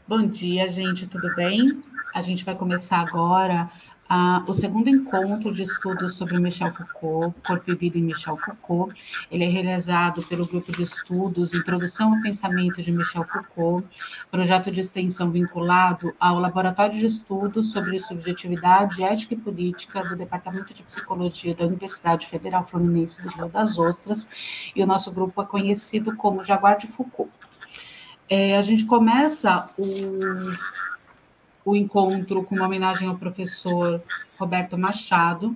Bom dia, gente, tudo bem? A gente vai começar agora o segundo encontro de estudos sobre Michel Foucault, Corpo e Vida em Michel Foucault. Ele é realizado pelo grupo de estudos Introdução ao Pensamento de Michel Foucault, projeto de extensão vinculado ao Laboratório de Estudos sobre Subjetividade, Ética e Política do Departamento de Psicologia da Universidade Federal Fluminense do Rio das Ostras, e o nosso grupo é conhecido como Jaguar de Foucault. A gente começa o encontro com uma homenagem ao professor Roberto Machado.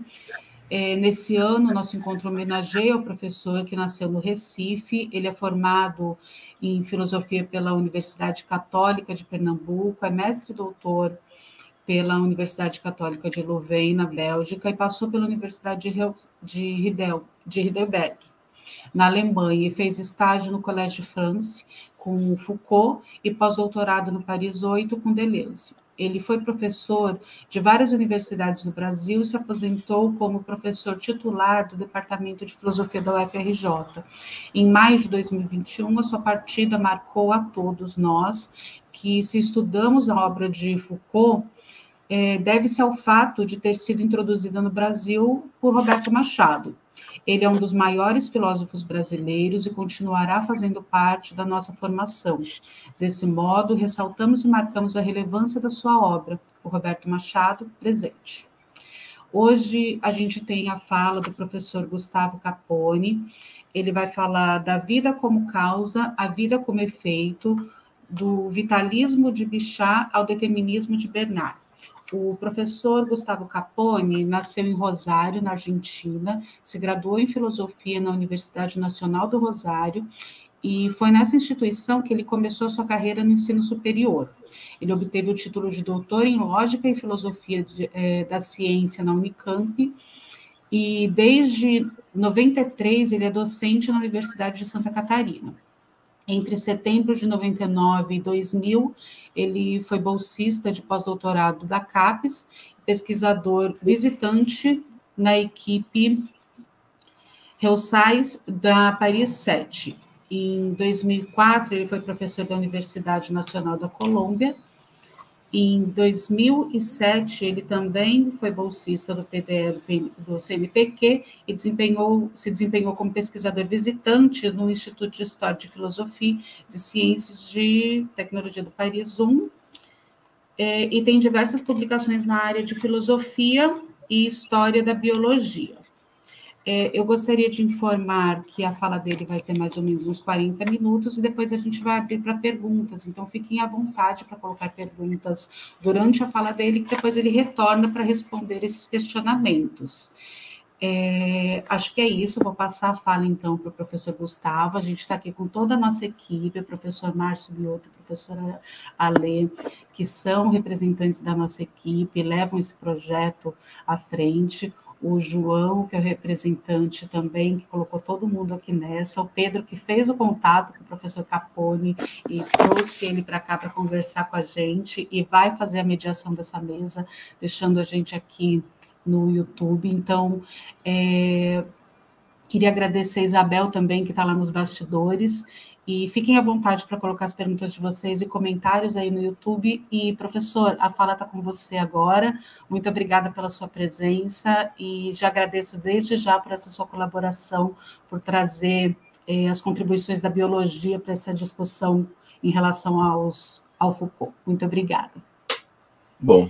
Nesse ano, nosso encontro homenageia o professor que nasceu no Recife. Ele é formado em filosofia pela Universidade Católica de Pernambuco, é mestre e doutor pela Universidade Católica de Louvain, na Bélgica, e passou pela Universidade de Heidelberg, na Alemanha, e fez estágio no Collège de France com Foucault e pós-doutorado no Paris 8 com Deleuze. Ele foi professor de várias universidades do Brasil e se aposentou como professor titular do Departamento de Filosofia da UFRJ. Em maio de 2021, a sua partida marcou a todos nós que, se estudamos a obra de Foucault, deve-se ao fato de ter sido introduzida no Brasil por Roberto Machado. Ele é um dos maiores filósofos brasileiros e continuará fazendo parte da nossa formação. Desse modo, ressaltamos e marcamos a relevância da sua obra, o Roberto Machado, presente. Hoje a gente tem a fala do professor Gustavo Capone. Ele vai falar da vida como causa, a vida como efeito, do vitalismo de Bichat ao determinismo de Bernard. O professor Gustavo Capone nasceu em Rosário, na Argentina, se graduou em filosofia na Universidade Nacional do Rosário, e foi nessa instituição que ele começou a sua carreira no ensino superior. Ele obteve o título de doutor em Lógica e Filosofia da Ciência na Unicamp, e desde 93 ele é docente na Universidade de Santa Catarina. Entre setembro de 99 e 2000, ele foi bolsista de pós-doutorado da CAPES, pesquisador visitante na equipe Reussais da Paris 7. Em 2004, ele foi professor da Universidade Nacional da Colômbia. Em 2007, ele também foi bolsista do PDE do CNPq e se desempenhou como pesquisador visitante no Instituto de História de Filosofia de Ciências de Tecnologia do Paris 1, e tem diversas publicações na área de filosofia e história da biologia. Eu gostaria de informar que a fala dele vai ter mais ou menos uns 40 minutos e depois a gente vai abrir para perguntas. Então, fiquem à vontade para colocar perguntas durante a fala dele, que depois ele retorna para responder esses questionamentos. Acho que é isso, vou passar a fala, então, para o professor Gustavo. A gente está aqui com toda a nossa equipe, o professor Márcio Biotto, a professora Alê, que são representantes da nossa equipe, levam esse projeto à frente. O João, que é o representante também, que colocou todo mundo aqui nessa, o Pedro, que fez o contato com o professor Capone e trouxe ele para cá para conversar com a gente e vai fazer a mediação dessa mesa, deixando a gente aqui no YouTube. Então, queria agradecer a Isabel também, que está lá nos bastidores, e fiquem à vontade para colocar as perguntas de vocês e comentários aí no YouTube. E, professor, a fala está com você agora. Muito obrigada pela sua presença e já agradeço desde já por essa sua colaboração, por trazer as contribuições da biologia para essa discussão em relação ao Foucault. Muito obrigada. Bom,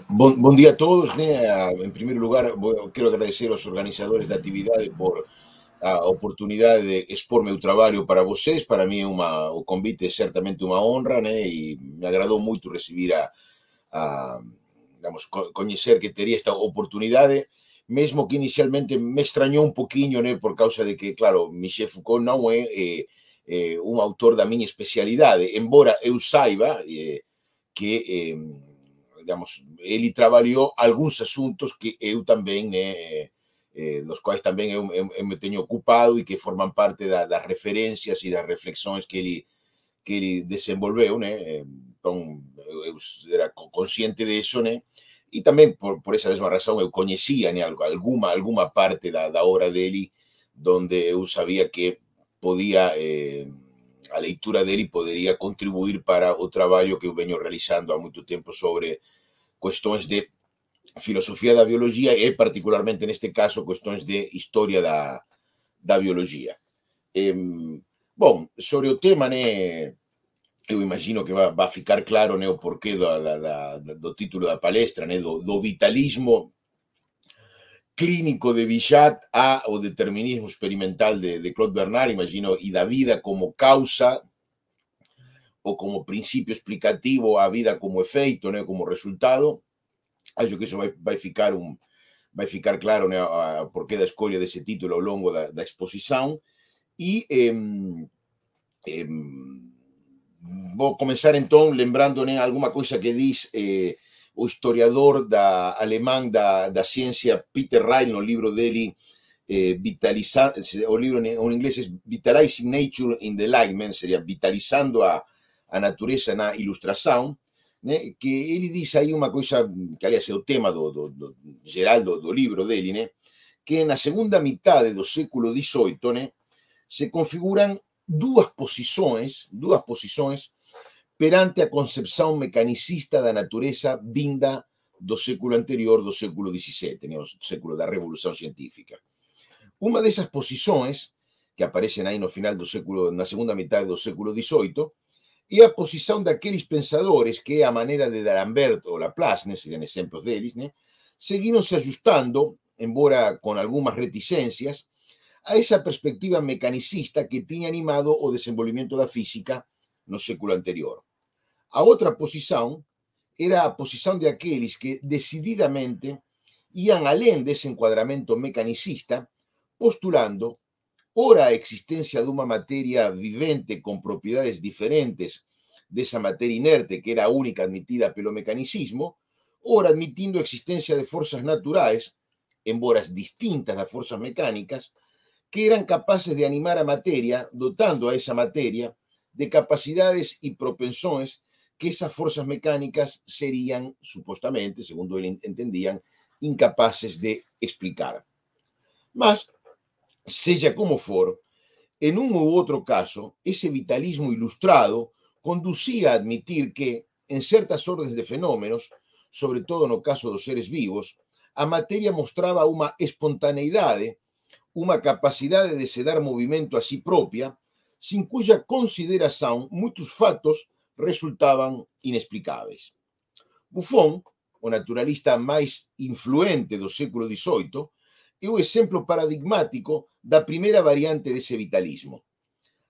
bom dia a todos, né? Em primeiro lugar, quero agradecer aos organizadores da atividade por a oportunidade de expor meu trabalho para vocês. Para mí o convite é certamente uma honra, né? E me agradou muito receber digamos, conhecer que teria esta oportunidade, mesmo que inicialmente me extrañou um pouquinho, né? Por causa de que, claro, Michel Foucault não é um autor da minha especialidade, embora eu saiba que, digamos, ele trabalhou alguns assuntos que eu também, né? Dos quais também eu me tenho ocupado e que formam parte das referências e das reflexões que ele desenvolveu, né? Então, eu era consciente disso, né? E também, por essa mesma razão, eu conhecia, né, alguma parte da obra dele, onde eu sabia que podia a leitura dele poderia contribuir para o trabalho que eu venho realizando há muito tempo sobre questões de filosofia da biologia e, particularmente neste caso, questões de história da biologia. Bom, sobre o tema, né, eu imagino que vai ficar claro, né, o porquê do título da palestra, né, do vitalismo clínico de Bichat ao determinismo experimental de Claude Bernard, imagino, e da vida como causa ou como princípio explicativo, a vida como efeito, né, como resultado. Acho que isso vai ficar claro, né, a porquê da escolha desse título ao longo da exposição. E vou começar então lembrando, né, alguma coisa que diz o historiador alemán da ciência Peter Reil no livro dele, o livro en inglés es Vitalizing Nature in the Enlightenment, seria Vitalizando a natureza na ilustração, né, que ele diz aí uma coisa que, aliás, é o tema geral do livro dele, né, que na segunda metade do século XVIII, né, se configuran duas posições perante a concepção mecanicista da natureza vinda do século anterior, do século XVII, né, o século da Revolução Científica. Uma dessas posições, que aparecem aí no final do século, na segunda metade do século XVIII, é a posição daqueles pensadores que, a maneira de D'Alembert ou Laplace, né, seriam exemplos deles, né, seguiram se ajustando, embora com algumas reticências, a essa perspectiva mecanicista que tinha animado o desenvolvimento da física no século anterior. A outra posição era a posição de aqueles que decididamente iam além desse enquadramento mecanicista, postulando ora a existência de uma matéria vivente com propriedades diferentes dessa matéria inerte que era a única admitida pelo mecanicismo, ora admitindo a existência de forças naturais, embora distintas das forças mecânicas, que eran capaces de animar a matéria, dotando a esa materia de capacidades y propensiones que esas fuerzas mecánicas serían, supuestamente, según él entendían, incapaces de explicar. Mas, seja como for, en un u otro caso, ese vitalismo ilustrado conducía a admitir que, en ciertas órdenes de fenómenos, sobre todo no caso dos seres vivos, a materia mostraba una espontaneidad, uma capacidade de se dar movimento a si própria, sem cuja consideração muitos fatos resultavam inexplicáveis. Buffon, o naturalista mais influente do século XVIII, é o exemplo paradigmático da primeira variante desse vitalismo.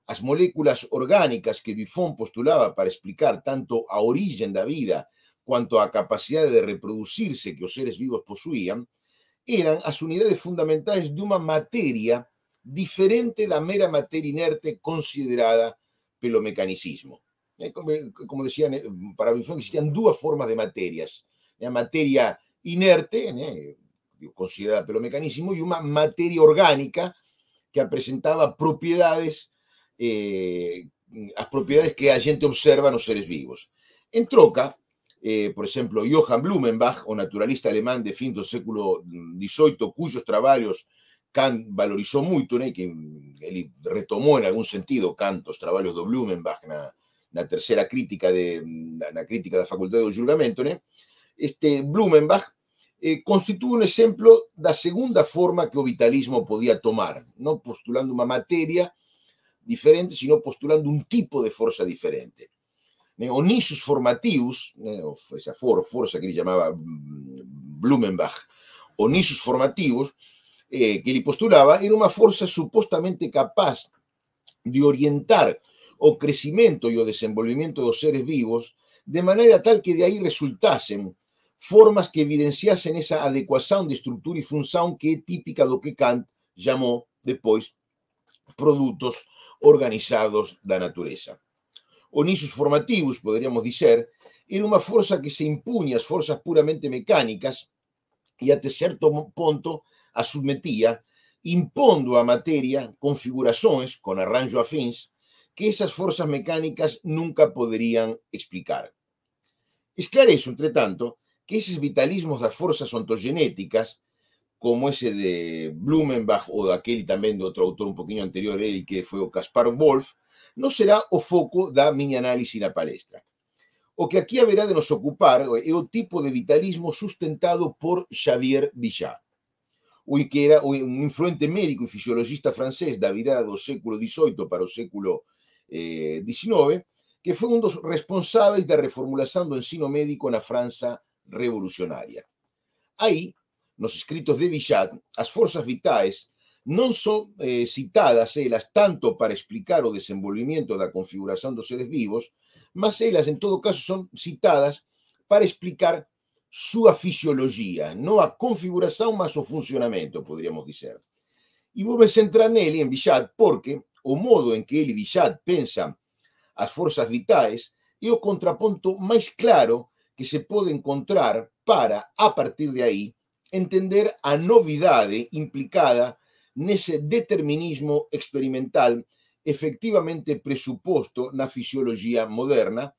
As moléculas orgânicas que Buffon postulava para explicar tanto a origem da vida quanto a capacidade de reproduzir-se que os seres vivos possuíam, eran as unidades fundamentais de uma matéria diferente da mera matéria inerte considerada pelo mecanicismo. Como decía, para Buffon existían duas formas de materias. A matéria inerte, considerada pelo mecanismo, e uma matéria orgânica que apresentava propriedades, as propriedades que a gente observa nos seres vivos. En troca, por exemplo, Johann Blumenbach, o naturalista alemán de fin do século XVIII, cuyos trabalhos Kant valorizou muito, que ele retomou en algún sentido Kant os traballos do Blumenbach na terceira crítica na crítica da facultade do julgamento, este Blumenbach constitui un exemplo da segunda forma que o vitalismo podía tomar, non postulando unha materia diferente, sino postulando un tipo de forza diferente. O nisus formativus, esa força que ele chamava Blumenbach, o nisus formativus, que ele postulava, era uma força supostamente capaz de orientar o crescimento e o desenvolvimento dos seres vivos de maneira tal que de aí resultassem formas que evidenciassem essa adequação de estrutura e função que é típica do que Kant chamou depois produtos organizados da natureza. O nisus formativus, poderíamos dizer, era uma força que se impunha às forças puramente mecânicas e até certo ponto a submetia, impondo à matéria configurações com arranjo afins que essas forças mecânicas nunca poderiam explicar. Esclareço, entretanto, que esses vitalismos das forças ontogenéticas, como esse de Blumenbach ou daquele também de outro autor um pouquinho anterior a ele, que foi o Caspar Wolff, non será o foco da miña análise na palestra. O que aquí haberá de nos ocupar é o tipo de vitalismo sustentado por Xavier Bichat, que era un influente médico e fisiologista francés da virada do século XVIII para o século XIX, que foi un dos responsáveis da reformulación do ensino médico na França revolucionaria. Aí, nos escritos de Bichat, as forzas vitais non son citadas elas tanto para explicar o desenvolvimento da configuración dos seres vivos, mas elas, en todo caso, son citadas para explicar súa fisioloxía, non a configuración, mas o funcionamento, podríamos dizer. E vou me centrar nele, en Bichat, porque o modo en que ele, Bichat, pensa as forzas vitais é o contraponto máis claro que se pode encontrar para, a partir de aí, entender a novidade implicada nese determinismo experimental efectivamente presuposto na fisioloxía moderna,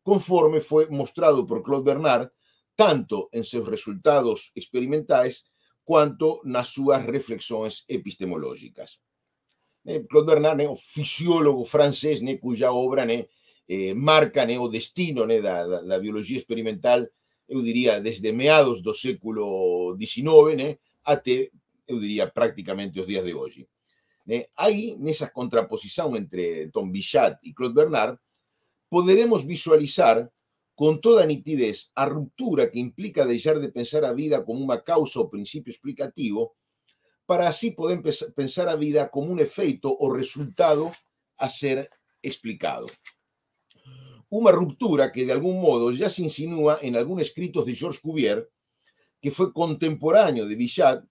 conforme foi mostrado por Claude Bernard, tanto en seus resultados experimentais quanto nas súas reflexións epistemológicas. Claude Bernard, o fisiólogo francés, cuja obra marca o destino da bioloxía experimental, eu diría, desde meados do século XIX até, eu diría, prácticamente os días de hoxe. Aí, nesa contraposición entre Bichat e Claude Bernard, poderemos visualizar con toda nitidez a ruptura que implica deixar de pensar a vida como unha causa ou principio explicativo para así poder pensar a vida como un efeito ou resultado a ser explicado. Unha ruptura que, de algún modo, já se insinúa en algúns escritos de Georges Cuvier, que foi contemporáneo de Bichat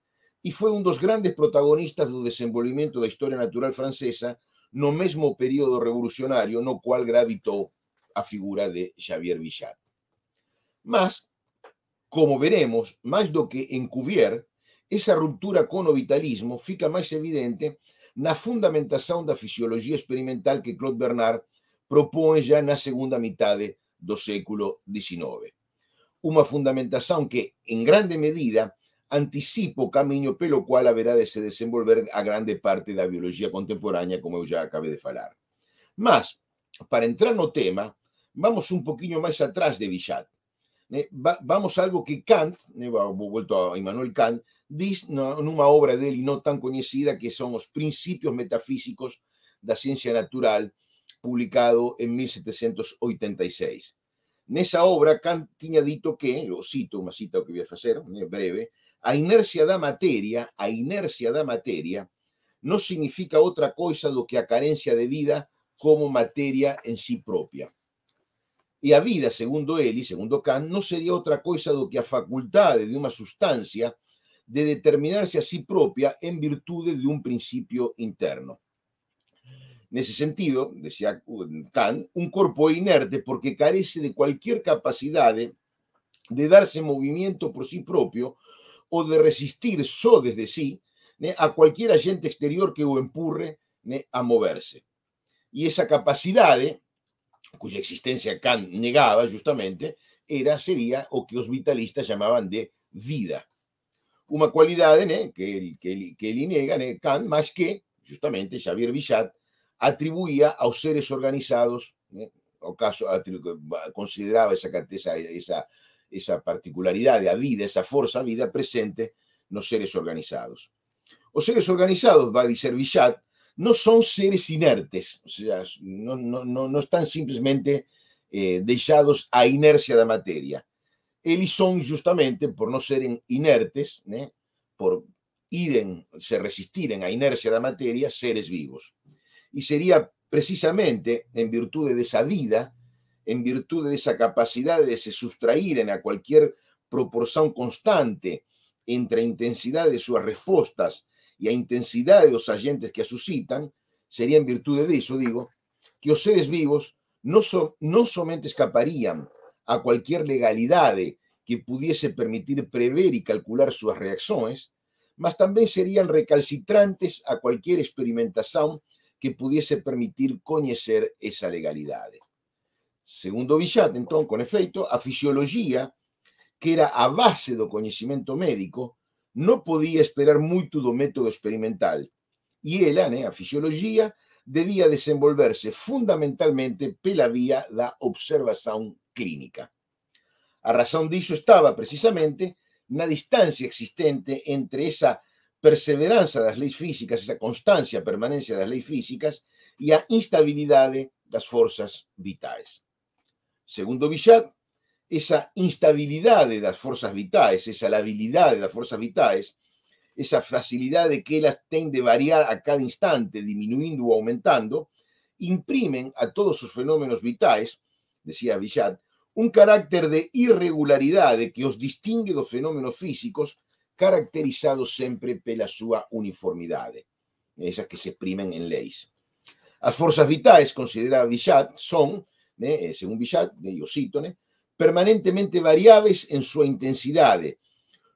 e foi un dos grandes protagonistas do desenvolvimento da historia natural francesa no mesmo período revolucionario no cual gravitou a figura de Xavier Bichat. Mas, como veremos, máis do que en Cuvier, esa ruptura con o vitalismo fica máis evidente na fundamentación da fisioloxía experimental que Claude Bernard propón já na segunda mitade do século XIX. Unha fundamentación que, en grande medida, anticipa o camiño pelo cual haberá de se desenvolver a grande parte da bioloxía contemporánea, como eu já acabei de falar. Mas, para entrar no tema, vamos un poquinho máis atrás de Bichat. Vamos a algo que Kant, volto a Immanuel Kant, diz nunha obra dele non tan coñecida que son os Principios Metafísicos da Ciencia Natural, publicado en 1786. Nesa obra, Kant tiña dito que, lo cito, unha cita que voy a facer, breve, a inercia da materia non significa outra coisa do que a carencia de vida como materia en sí propia. E a vida, segundo ele, segundo Kant, non sería outra coisa do que a facultade de unha sustancia de determinarse a sí propia en virtude de un principio interno. Nese sentido, decía Kant, un corpo é inerte porque carece de cualquier capacidade de darse movimiento por sí propio ou de resistir só desde sí a cualquier agente exterior que o empurre a moverse. E esa capacidade, cuya existencia Kant negaba justamente, sería o que os vitalistas chamaban de vida. Unha cualidade que ele nega, Kant, mas que, justamente, Xavier Bichat atribuía aos seres organizados, ao caso, consideraba esa particularidade, a vida, esa forza, a vida presente nos seres organizados. Os seres organizados, vai dizer Bichat, non son seres inertes, o sea, non están simplesmente deixados á inercia da materia. Eles son justamente, por non seren inertes, por se resistiren á inercia da materia, seres vivos. E sería precisamente en virtude desa vida, en virtude desa capacidade de se sustraíren a cualquier proporción constante entre a intensidade de súas respostas e a intensidade dos agentes que a suscitan, sería en virtude diso, digo, que os seres vivos non somente escaparían a cualquier legalidade que pudiese permitir prever e calcular súas reaccións, mas tamén serían recalcitrantes a cualquier experimentación que pudiese permitir coñecer esa legalidade. Segundo Bichat, entón, con efeito, a fisioloxía, que era a base do coñecimento médico, non podía esperar moito do método experimental. E ela, a fisioloxía, debía desenvolverse fundamentalmente pela vía da observación clínica. A razón diso estaba, precisamente, na distancia existente entre esa perseverancia das leis físicas, esa constancia, permanencia das leis físicas e a instabilidade das forzas vitais. Segundo Bichat, esa instabilidade das forzas vitais, esa labilidade das forzas vitais, esa facilidade que elas têm de variar a cada instante, diminuindo ou aumentando, imprimen a todos os fenómenos vitais, decía Bichat, un carácter de irregularidade que os distingue dos fenómenos físicos caracterizados sempre pela súa uniformidade, esas que se exprimen en leis. As forzas vitais, considera Bichat, son, según Bichat, eu cito, permanentemente variáveis en súa intensidade,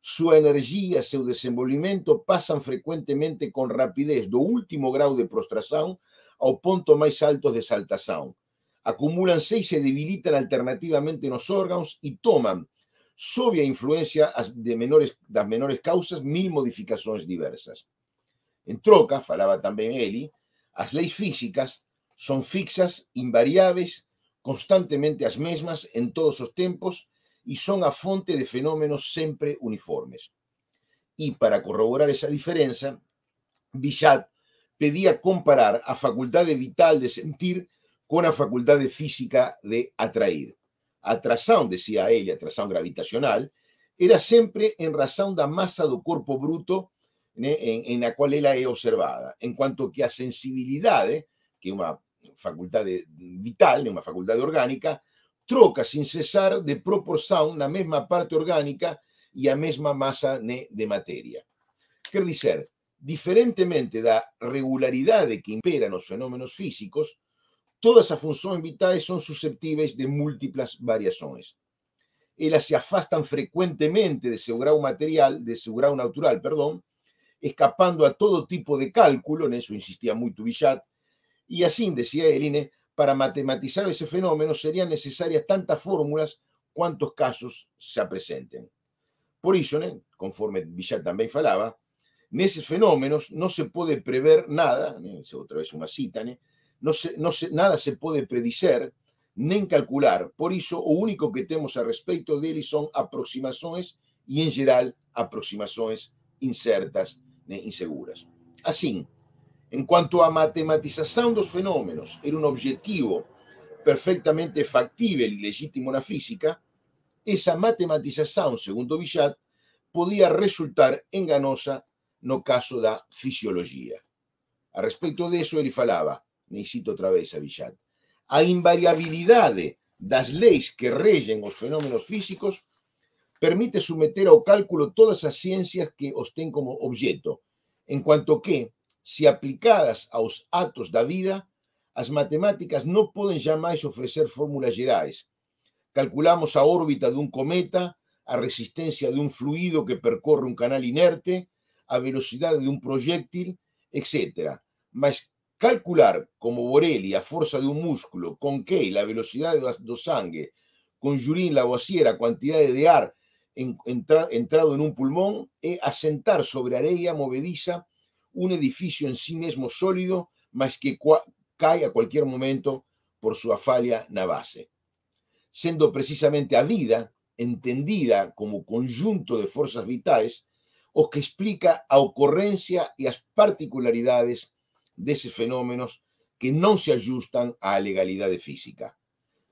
súa energía, seu desenvolvimento pasan frecuentemente con rapidez do último grau de prostración ao ponto máis alto de exaltación. Acumúlanse e se debilitan alternativamente nos órganos e toman, sob a influencia das menores causas, mil modificações diversas. En troca, falaba tamén Eli, as leis físicas son fixas, invariáveis, constantemente as mesmas en todos os tempos e son a fonte de fenómenos sempre uniformes. E para corroborar esa diferenza, Bichat pedía comparar a facultade vital de sentir con a facultade física de atrair. A atración, decía ele, a atración gravitacional, era sempre en razón da masa do corpo bruto en a cual ela é observada, en cuanto que a sensibilidade, que é unha facultade vital, unha facultade orgánica, troca sin cesar de proporción na mesma parte orgánica e a mesma masa de materia. Quer dizer, diferentemente da regularidade que impera nos fenómenos físicos, todas as funções vitais son susceptíveis de múltiplas variações. Elas se afastan frecuentemente de seu grau material, de seu grau natural, perdón, escapando a todo tipo de cálculo, nisso insistía moito Bichat, e así, decía Eline, para matematizar ese fenómeno serían necesarias tantas fórmulas cuantos casos se apresenten. Por iso, conforme Bichat tamén falaba, neses fenómenos non se pode prever nada, outra vez unha cita, nada se pode predicer nen calcular. Por iso, o único que temos a respeito deles son aproximações e, en geral, aproximações incertas e inseguras. Así, en cuanto a matematización dos fenómenos era un objetivo perfectamente factível e legítimo na física, esa matematización, segundo Bichat, podía resultar enganosa no caso da fisioloxía. A respecto deso, ele falaba, e cito outra vez a Bichat, a invariabilidade das leis que regen os fenómenos físicos permite someter ao cálculo todas as ciencias que os ten como objeto, en cuanto que, se aplicadas aos actos da vida, as matemáticas non poden jamais ofrecer fórmulas gerais. Calculamos a órbita dun cometa, a resistencia dun fluido que percorre un canal inerte, a velocidade dun proyectil, etc. Mas calcular, como Borelli, a forza dun músculo, con Keill, a velocidade do sangue, con Jurin Lavoisier, a quantidade de ar entrado en un pulmón, é asentar sobre areia movediza un edificio en sí mesmo sólido, mas que cae a cualquier momento por súa falla na base. Sendo precisamente a vida, entendida como conjunto de forzas vitais, o que explica a ocorrencia e as particularidades deses fenómenos que non se ajustan á legalidade física.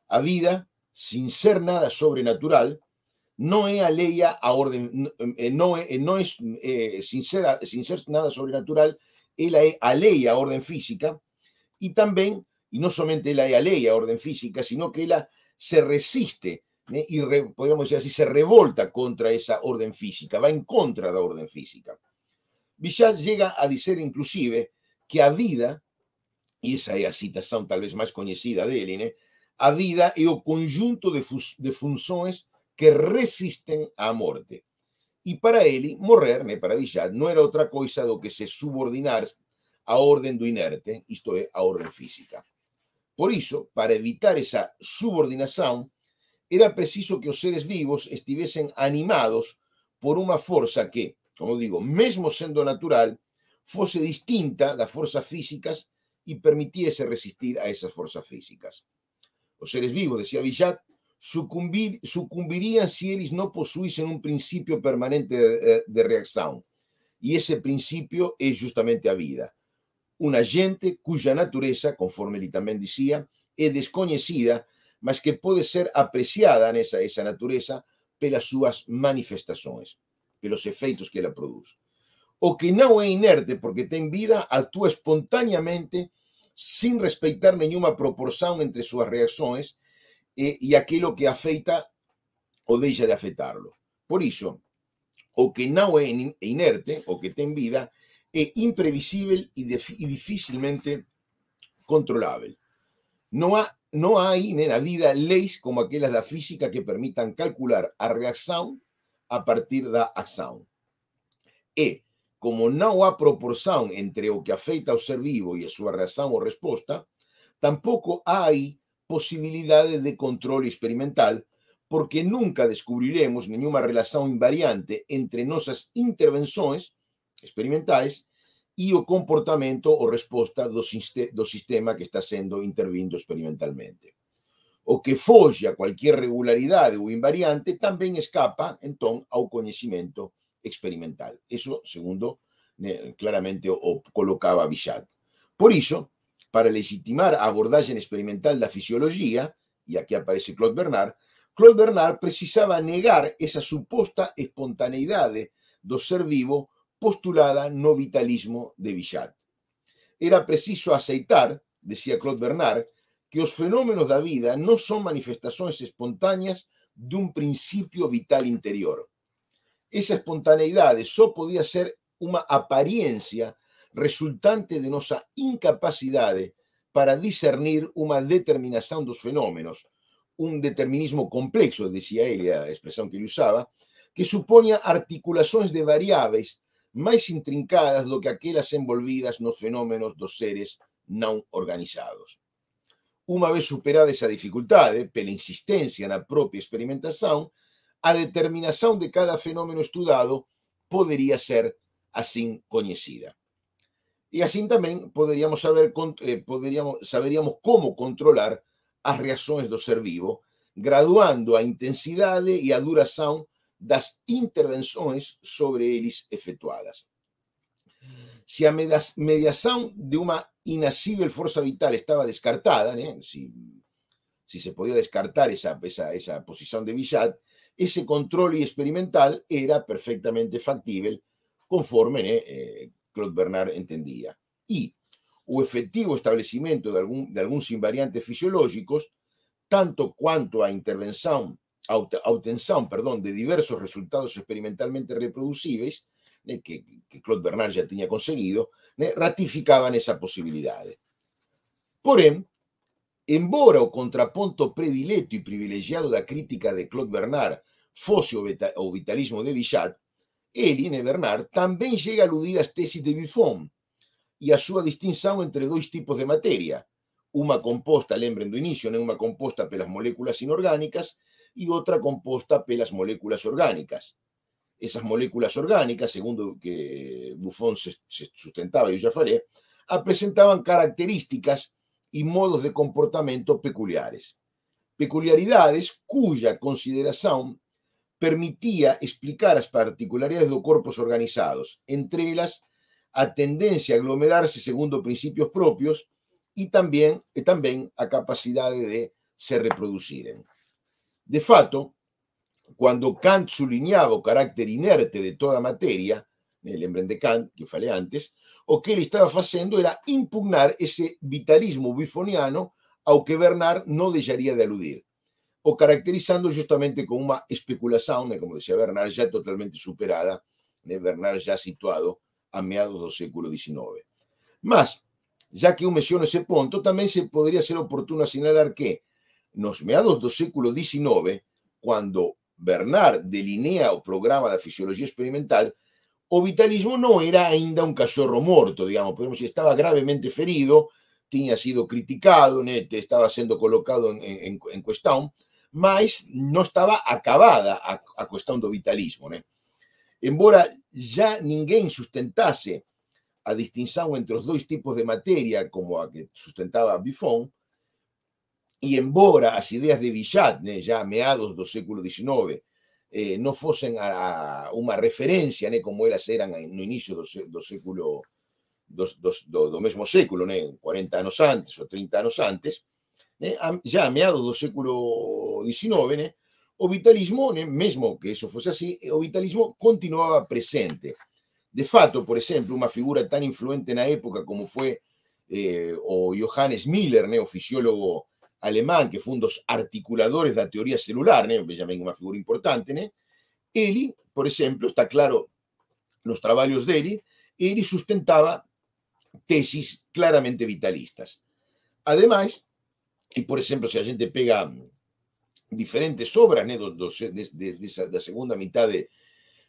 A vida, sin ser nada sobrenatural, non é alheia a orden, sin ser nada sobrenatural, ela é alheia a orden física e tamén, e non somente ela é alheia a orden física, sino que ela se resiste, e podemos decir así, se revolta contra esa orden física, va en contra da orden física. Bichat llega a dizer, inclusive, que a vida, e esa é a citación tal vez máis coñecida dele, a vida é o conjunto de funções que resisten á morte. E para ele, morrer, para Bichat, non era outra coisa do que se subordinar a orden do inerte, isto é, a orden física. Por iso, para evitar esa subordinación, era preciso que os seres vivos estivesen animados por unha forza que, como digo, mesmo sendo natural, fose distinta das forzas físicas e permitiese resistir a esas fuerzas físicas. Os seres vivos, decía Bichat, sucumbirían si eles no posuisen un principio permanente de reacción, y ese principio es justamente a vida. Una gente cuya naturaleza, conforme él también decía, es desconocida, mas que puede ser apreciada esa naturaleza pelas sus manifestaciones, pelos efeitos que ela produce. O que no es inerte porque tiene vida, actúa espontáneamente sin respetar ninguna proporción entre sus reacciones y aquello que afecta o deja de afectarlo. Por eso, o que no es inerte, o que tiene vida, es imprevisible y difícilmente controlable. No hay en la vida leyes como aquellas de la física que permitan calcular a reacción a partir de la acción. Y como no hay proporción entre o que afecta al ser vivo y a su reacción o respuesta, tampoco hay posibilidades de control experimental, porque nunca descubriremos ninguna relación invariante entre nuestras intervenciones experimentales y o comportamiento o respuesta do sistema que está siendo intervindo experimentalmente. O que foge a cualquier regularidad o invariante también escapa, entonces, ao conocimiento experimental. Eso, segundo, claramente o colocaba Bichat. Por eso, para legitimar a abordaje experimental de la fisiología, y aquí aparece Claude Bernard precisaba negar esa supuesta espontaneidad do ser vivo postulada no vitalismo de Bichat. Era preciso aceitar, decía Claude Bernard, que los fenómenos de la vida no son manifestaciones espontáneas de un principio vital interior. Esa espontaneidad solo podía ser una apariencia resultante de nuestra incapacidad para discernir una determinación de los fenómenos, un determinismo complexo, decía él, la expresión que él usaba, que suponía articulaciones de variables más intrincadas do que aquellas envolvidas nos fenómenos dos seres no organizados. Una vez superada esa dificultad, pela insistencia en la propia experimentación, a determinación de cada fenómeno estudiado podría ser así conocida. Y así también saberíamos cómo controlar las reacciones do ser vivo, graduando a intensidad y a duración das intervenciones sobre eles efectuadas. Si a mediación de una inasible fuerza vital estaba descartada, si se podía descartar esa posición de Bichat, ese control experimental era perfectamente factible conforme Claude Bernard entendía. Y o efectivo establecimiento de algunos invariantes fisiológicos, tanto cuanto a obtención de diversos resultados experimentalmente reproducibles, que Claude Bernard ya tenía conseguido, ratificaban esa posibilidad. Porém, embora o contraponto predileto y privilegiado da crítica de Claude Bernard fosse o vitalismo de Bichat, Bernard también llega a aludir as tesis de Buffon y a su distinción entre dos tipos de materia, una composta, lembren do inicio, una composta pelas moléculas inorgánicas y otra composta pelas moléculas orgánicas. Esas moléculas orgánicas, segundo que Buffon se sustentaba, yo ya falei, presentaban características y modos de comportamiento peculiares. Peculiaridades cuya consideración permitía explicar las particularidades de cuerpos organizados, entre ellas a tendencia a aglomerarse segundo principios propios y también a capacidad de se reproducir. De fato, cuando Kant sublineaba o carácter inerte de toda materia, lembren de Kant, que falei antes, o que él estaba haciendo era impugnar ese vitalismo buffoniano ao que Bernard no dejaría de aludir, o caracterizando justamente como una especulación, como decía Bernard, ya totalmente superada, Bernard ya situado a mediados del siglo XIX. Mas, ya que yo menciono ese punto, también se podría ser oportuno señalar que nos mediados del siglo XIX, cuando Bernard delinea o programa de fisiología experimental, o vitalismo no era ainda un cachorro morto, digamos, podemos decir, estaba gravemente ferido, tenía sido criticado, estaba siendo colocado en cuestión, mas no estaba acabada a cuestión do vitalismo. Embora ya ninguém sustentase a distinção entre os dois tipos de matéria, como a que sustentava Buffon, e embora as ideias de Bichat, né, já meados do século XIX, não fossem uma referência, né, como elas eram no início do século, do mesmo século, né, 40 anos antes ou 30 anos antes, né, já a meados do século XIX, né, o vitalismo, né, mesmo que isso fosse assim, o vitalismo continuava presente. De fato, por exemplo, uma figura tão influente na época como foi o Johannes Miller, né, o fisiólogo alemán, que foi um dos articuladores da teoria celular, né, também uma figura importante, né, ele, por exemplo, está claro nos trabalhos dele, ele sustentava tesis claramente vitalistas. Además, e por exemplo, se a gente pega diferentes obras, né, da segunda metade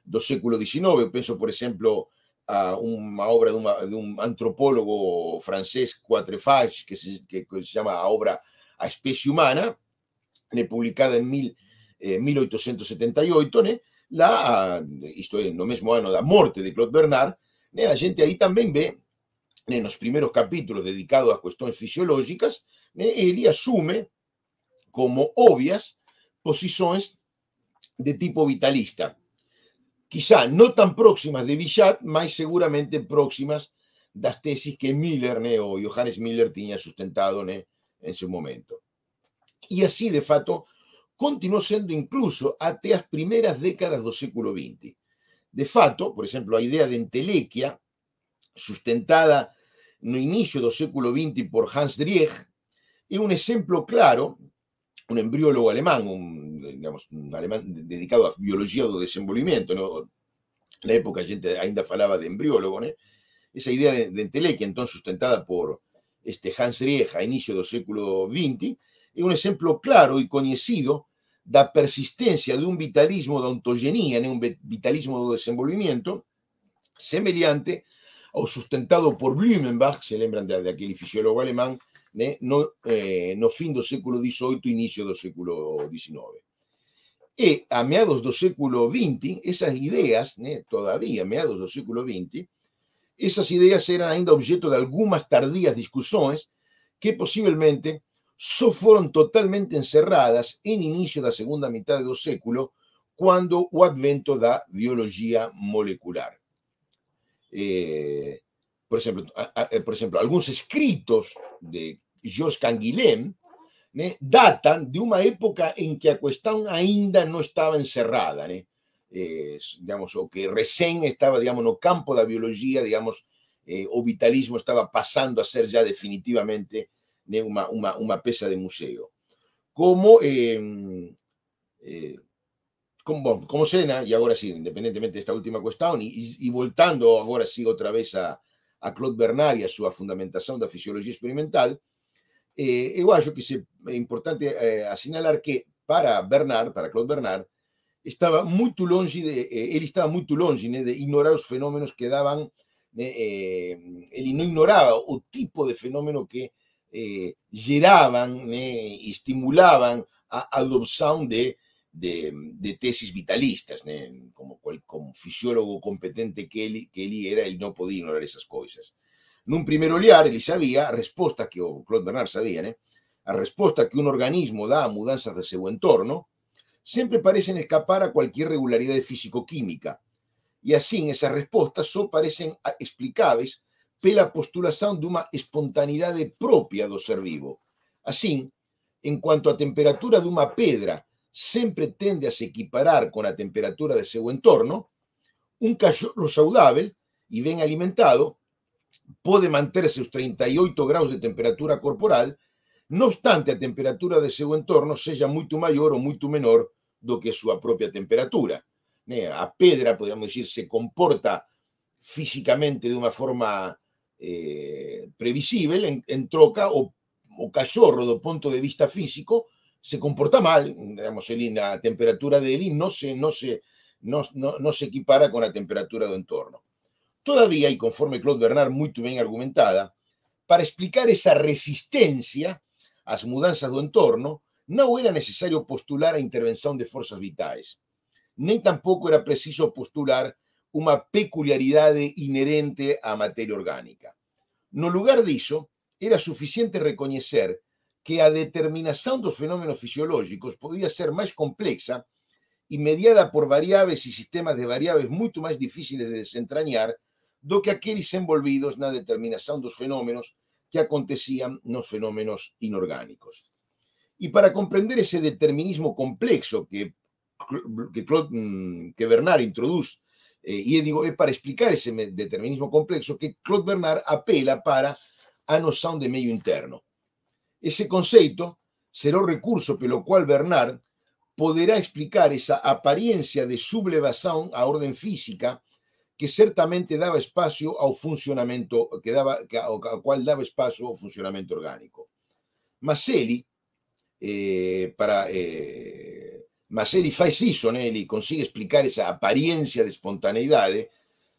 do século XIX, eu penso, por exemplo, a uma obra de um antropólogo francês, Quatrefages, que se chama a obra A Espécie Humana, né, publicada em 1878, né, lá, isto é, no mesmo ano da morte de Claude Bernard, né, a gente aí também vê, né, nos primeiros capítulos dedicados a questões fisiológicas, né, ele assume como obvias posições de tipo vitalista. Quizá não tão próximas de Bichat, mas seguramente próximas das tesis que Miller, né, o Johannes Miller, tinha sustentado, né, em seu momento. E assim, de fato, continuou sendo incluso até as primeiras décadas do século XX. De fato, por exemplo, a ideia de entelequia, sustentada no início do século XX por Hans Driech, é um exemplo claro, um embriólogo alemán, un alemán dedicado a biologia do desenvolvimento, ¿no? Na época a gente ainda falava de embriólogo, né? Essa ideia de entelequia, então, sustentada por Hans Driech a inicio do século XX, é um exemplo claro e conhecido da persistência de um vitalismo da ontogenia, né? Um vitalismo do desenvolvimento, semelhante ao sustentado por Blumenbach, se lembram daquele fisiólogo alemán, né, no fim do século XVIII e início do século XIX. E a meados do século XX, essas ideias, né, todavía meados do século XX, essas ideias eram ainda objeto de algumas tardias discussões que possivelmente só foram totalmente encerradas em início da segunda metade do século, quando o advento da biologia molecular. Por exemplo, alguns escritos de Georges Canguilhem, né, datan de uma época em que a questão ainda não estava encerrada, né? Digamos, o que recém estava, digamos, no campo da biologia, digamos, o vitalismo estava passando a ser já definitivamente, né, uma peça de museu. Como cena, e agora sim, independentemente desta última questão, e voltando agora sim outra vez a Claude Bernard e a sua fundamentação da fisiologia experimental, eu acho que é importante assinalar que para Claude Bernard, estava muito longe ele estava muito longe, né, de ignorar os fenômenos que davam, né, ele não ignorava o tipo de fenômeno que geravam, né, estimulavam a adopção de tesis vitalistas, né? Como fisiólogo competente que ele era, ele não podia ignorar essas coisas. Num primeiro olhar, ele sabia a resposta que o Claude Bernard sabia, né? A resposta que um organismo dá a mudanças de seu entorno sempre parecem escapar a qualquer regularidade físico-química. E assim, essas respostas só parecem explicáveis pela postulação de uma espontaneidade própria do ser vivo. Assim, enquanto a temperatura de uma pedra sempre tende a se equiparar com a temperatura de seu entorno, um cachorro saudável e bem alimentado pode manter seus 38 graus de temperatura corporal, não obstante a temperatura de seu entorno seja muito maior ou muito menor do que sua própria temperatura. A pedra, podemos dizer, se comporta fisicamente de uma forma previsível, em troca, o cachorro, do ponto de vista físico, se comporta mal, digamos, a temperatura dele não se equipara com a temperatura do entorno. Todavía, e conforme Claude Bernard muito bem argumentada, para explicar essa resistência às mudanças do entorno, não era necessário postular a intervenção de forças vitais, nem tampouco era preciso postular uma peculiaridade inerente à matéria orgânica. No lugar disso, era suficiente reconhecer que a determinação dos fenômenos fisiológicos podia ser mais complexa e mediada por variáveis e sistemas de variáveis muito mais difíceis de desentranhar do que aqueles envolvidos na determinação dos fenômenos que aconteciam nos fenômenos inorgânicos. E para compreender esse determinismo complexo que Bernard introduz, e digo, é para explicar esse determinismo complexo que Claude Bernard apela para a noção de meio interno. Esse conceito será o recurso pelo qual Bernard poderá explicar essa aparência de sublevação à ordem física que certamente dava espaço ao funcionamento, ao qual dava espaço ao funcionamento orgânico. Mas ele, mas ele faz isso, né? Ele consegue explicar essa aparência de espontaneidade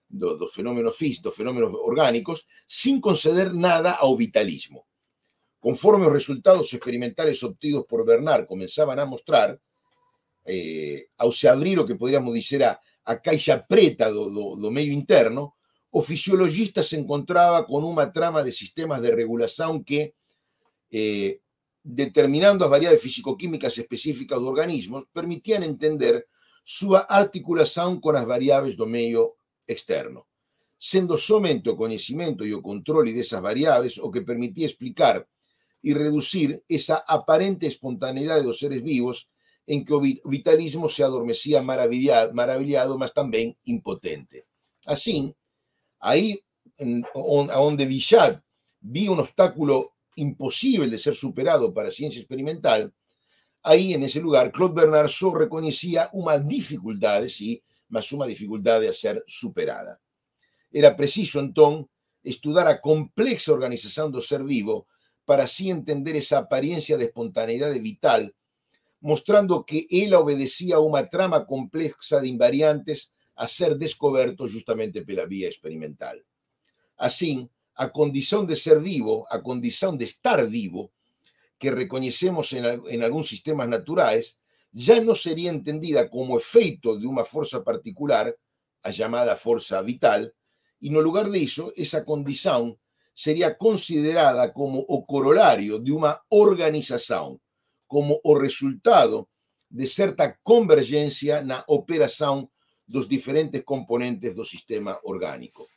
dos fenômenos físicos, dos fenômenos orgânicos, sem conceder nada ao vitalismo. Conforme os resultados experimentais obtidos por Bernard começavam a mostrar, ao se abrir o que poderíamos dizer a caixa preta do meio interno, o fisiologista se encontrava com uma trama de sistemas de regulação que, determinando as variáveis fisicoquímicas específicas do organismo, permitiam entender sua articulação com as variáveis do meio externo, sendo somente o conhecimento e o controle dessas variáveis o que permitia explicar e reduzir essa aparente espontaneidade dos seres vivos em que o vitalismo se adormecia maravilhado, mas também impotente. Assim, aí onde Bichat via um obstáculo impossível de ser superado para a ciência experimental, aí, nesse lugar, Claude Bernard só reconhecia uma dificuldade, sim, mas uma dificuldade a ser superada. Era preciso, então, estudar a complexa organização do ser vivo para assim entender essa aparência de espontaneidade vital, mostrando que ela obedecia a uma trama complexa de invariantes a ser descoberto justamente pela via experimental. Assim, a condição de ser vivo, a condição de estar vivo, que reconhecemos em alguns sistemas naturais, já não seria entendida como efeito de uma força particular, a chamada força vital, e no lugar disso, essa condição seria considerada como o corolário de uma organização, como o resultado de certa convergência na operação dos diferentes componentes do sistema orgânico.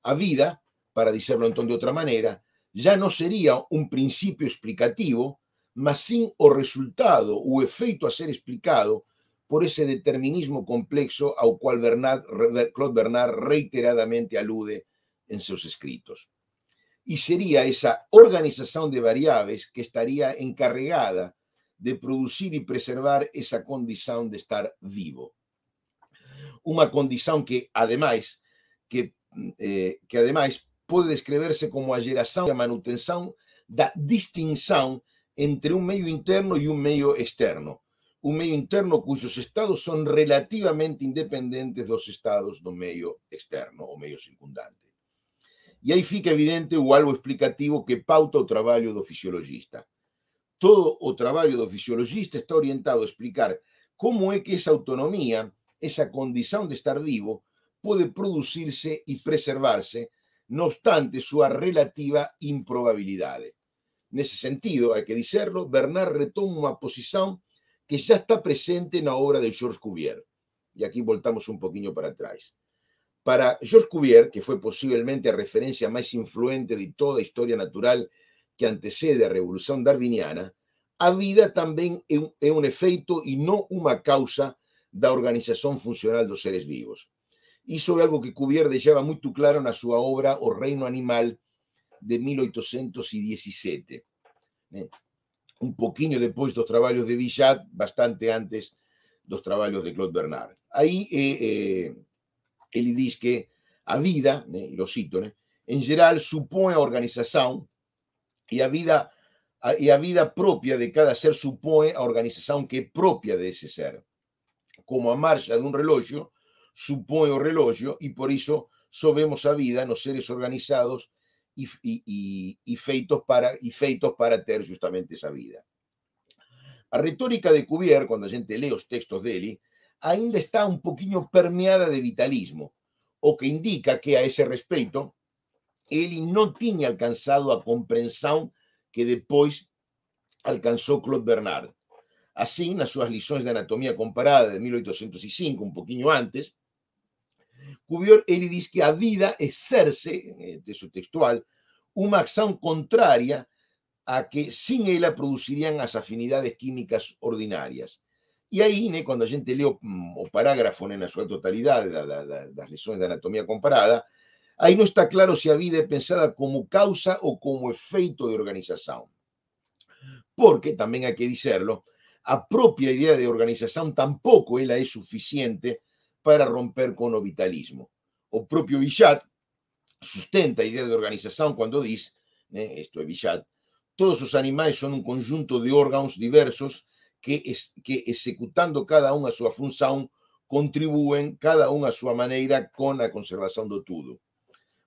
A vida, para dizerlo então de outra maneira, já não seria um princípio explicativo, mas sim o resultado, o efeito a ser explicado por esse determinismo complexo ao qual Claude Bernard reiteradamente alude em seus escritos. E seria essa organização de variáveis que estaria encarregada de produzir e preservar essa condição de estar vivo. Uma condição que, ademais, pode descrever-se como a geração e a manutenção da distinção entre um meio interno e um meio externo. Um meio interno cujos estados são relativamente independentes dos estados do meio externo, ou meio circundante. E aí fica evidente o algo explicativo que pauta o trabalho do fisiologista. Todo o trabalho do fisiologista está orientado a explicar como é que essa autonomia, essa condição de estar vivo, pode produzir-se e preservar-se, no obstante sua relativa improbabilidade. Nesse sentido, hay que dizerlo, Bernard retoma uma posição que já está presente na obra de Georges Cuvier. E aqui voltamos um pouquinho para trás. Para Georges Cuvier, que foi possivelmente a referência mais influente de toda a história natural que antecede a Revolução Darwiniana, a vida também é um efeito e não uma causa da organização funcional dos seres vivos. Isso é algo que Cuvier deixava muito claro na sua obra O Reino Animal, de 1817. Um pouquinho depois dos trabalhos de Bichat, bastante antes dos trabalhos de Claude Bernard. Aí ele diz que a vida, e lo cito, em geral supõe a organização e a vida própria de cada ser supõe a organização que é própria desse ser. Como a marcha de um relógio supõe o relógio e por isso só vemos a vida nos seres organizados e feitos para ter justamente essa vida. A retórica de Cuvier, quando a gente lê os textos dele, ainda está um pouquinho permeada de vitalismo, o que indica que a ese respeito ele não tinha alcançado a compreensão que depois alcançou Claude Bernard. Assim, nas suas lições de anatomia comparada de 1805, um pouquinho antes, Cuvier ele diz que a vida exerce, texto textual, uma ação contrária a que sin ela producirían as afinidades químicas ordinarias. E aí, quando a gente lê o parágrafo na sua totalidade das lições de anatomía comparada, aí não está claro se a vida é pensada como causa ou como efeito de organização. Porque, tamén hai que dizerlo, a propia idea de organización tampouco ela é suficiente para romper con o vitalismo. O propio Bichat sustenta a idea de organización cuando dice, isto é Bichat, todos os animais son un conjunto de órganos diversos que executando cada un a súa función contribúen cada un a súa maneira con a conservación do todo.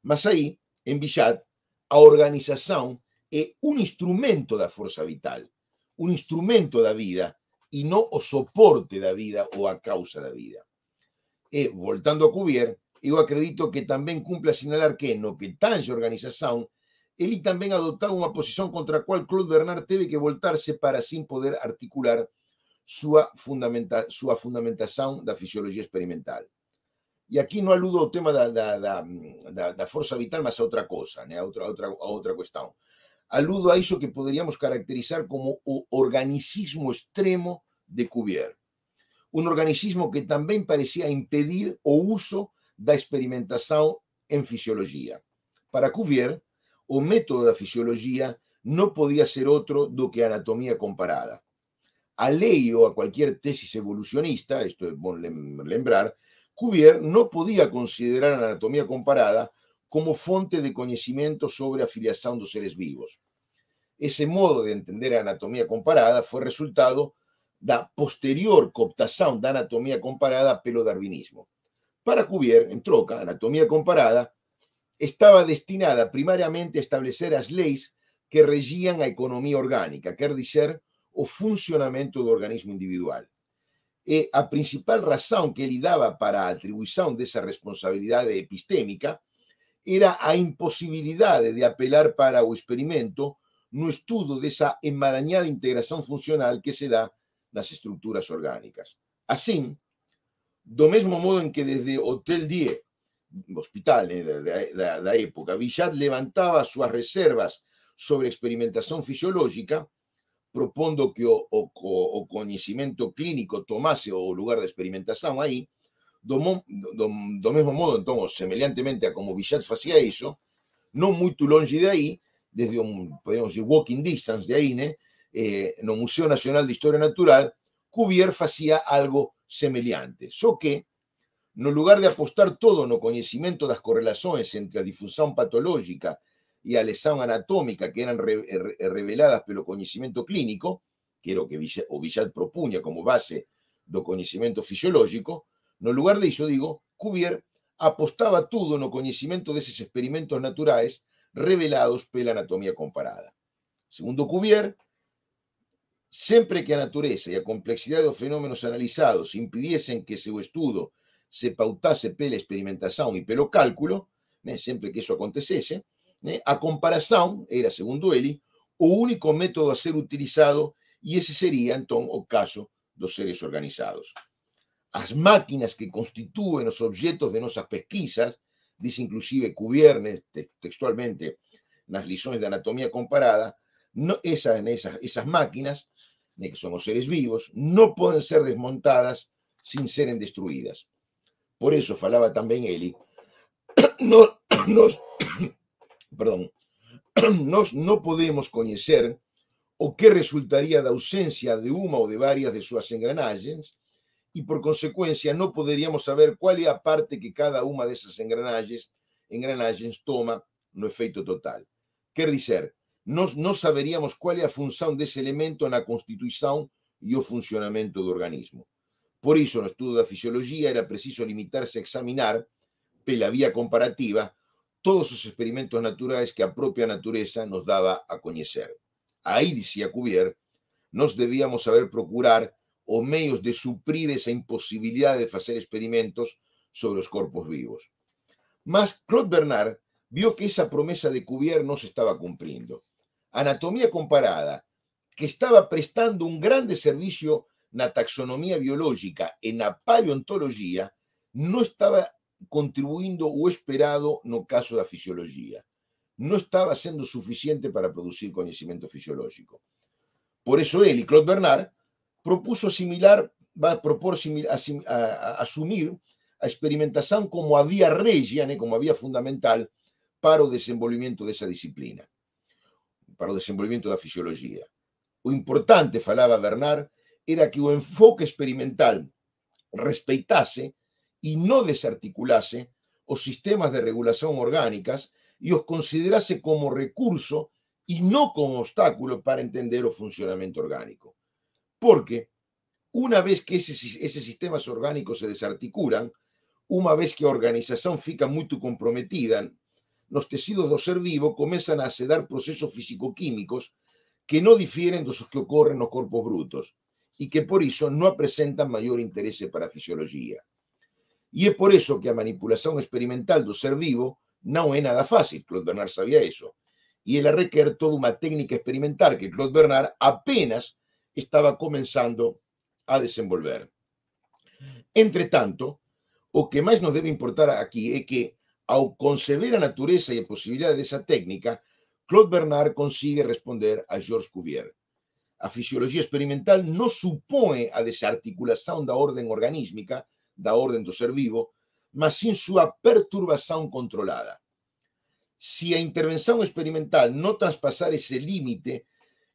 Mas aí, en Bichat, a organización é un instrumento da forza vital, un instrumento da vida e non o soporte da vida ou a causa da vida. E, voltando a Cuvier, eu acredito que tamén cumple a sinalar que, no que tange a organización, ele tamén adoptaba unha posición contra a cual Claude Bernard teve que voltarse para así poder articular súa fundamentación da fisioloxía experimental. E aquí non aludo ao tema da forza vital, mas a outra cosa, a outra cuestión. Aludo a iso que poderíamos caracterizar como o organicismo extremo de Cuvier. Un organicismo que tamén parecía impedir o uso da experimentación en fisioloxía. Para Cuvier, o método da fisioloxía non podía ser outro do que a anatomía comparada. A lei ou a cualquier tesis evolucionista, isto é bon lembrar, Cuvier non podía considerar a anatomía comparada como fonte de coñecimento sobre a filiación dos seres vivos. Ese modo de entender a anatomía comparada foi resultado da posterior cooptación da anatomía comparada pelo darwinismo. Para Cuvier, en troca, a anatomía comparada estaba destinada primariamente a establecer as leis que regían a economía orgánica, quer dizer, o funcionamento do organismo individual. E a principal razón que ele daba para a atribuição desa responsabilidade epistémica era a imposibilidade de apelar para o experimento no estudo desa emaranhada integración funcional que se dá nas estruturas orgánicas. Así, do mesmo modo en que desde Hotel Dieu, hospital da época, Bichat levantaba as súas reservas sobre experimentación fisiológica, propondo que o coñecimento clínico tomase o lugar da experimentación aí, do mesmo modo, entón, semelhantemente a como Bichat facía iso, non moito longe de aí, desde podemos dizer, walking distance de aí, no Museo Nacional de Historia Natural, Cuvier facía algo semellante, só que, no lugar de apostar todo no coñecimento das correlações entre a difusión patológica e a lesão anatómica que eran reveladas pelo coñecimento clínico, que era o que o Bichat propuña como base do coñecimento fisiológico, no lugar de iso, digo, Cuvier apostaba tudo no coñecimento deses experimentos naturais revelados pela anatomía comparada. Segundo Cuvier, sempre que a natureza e a complexidade dos fenómenos analizados impidiesen que seu estudo se pautase pela experimentación e pelo cálculo, sempre que iso acontecese, a comparación era, segundo ele, o único método a ser utilizado e ese sería, entón, o caso dos seres organizados. As máquinas que constitúen os objetos de nosas pesquisas, dice inclusive Cuvier textualmente nas lições de anatomía comparada, esas máquinas, que son os seres vivos, non poden ser desmontadas sin seren destruídas. Por eso falaba tamén ele, nos non podemos coñecer o que resultaría da ausencia de unha ou de varias de súas engranaxes e, por consecuencia, non poderíamos saber cual é a parte que cada unha desas engranaxes toma no efeito total. Quer dizer, non saberíamos cual é a función dese elemento na constituición e o funcionamento do organismo. Por iso, no estudo da fisioloxía era preciso limitarse a examinar, pela vía comparativa, todos os experimentos naturais que a propia natureza nos daba a coñecer. Aí, dicía Cuvier, nos debíamos saber procurar os meios de suprir esa imposibilidade de facer experimentos sobre os corpos vivos. Mas Claude Bernard vio que esa promesa de Cuvier no se estaba cumpliendo. Anatomía comparada, que estaba prestando un grande servicio na taxonomía biológica e na paleontología, no estaba contribuindo o esperado no caso da fisiología. No estaba sendo suficiente para producir conhecimento fisiológico. Por eso él y Claude Bernard propuso asumir a experimentación como a vía regia, como a vía fundamental para o desenvolvimento dessa disciplina, para o desenvolvimento da fisiología. O importante, falaba Bernard, era que o enfoque experimental respeitase e non desarticulase os sistemas de regulación orgánicas e os considerase como recurso e non como obstáculo para entender o funcionamento orgánico. Porque una vez que esos sistemas orgánicos se desarticulan, una vez que a organización fica moito comprometida, nos tecidos do ser vivo comenzan a se dar procesos físico-químicos que non difieren dos que ocorren nos corpos brutos e que por iso non presentan maior interese para a fisiología. E é por eso que a manipulación experimental do ser vivo non é nada fácil. Claude Bernard sabía eso. E ela requer toda unha técnica experimental que Claude Bernard apenas estaba comenzando a desenvolver. Entre tanto, o que máis nos debe importar aquí é que, ao conceber a natureza e a posibilidade desa técnica, Claude Bernard consigue responder a Georges Cuvier. A fisioloxía experimental non supón a desarticulación da orden organísmica, da orden do ser vivo, mas sin súa perturbación controlada. Si a intervención experimental non traspasar ese límite,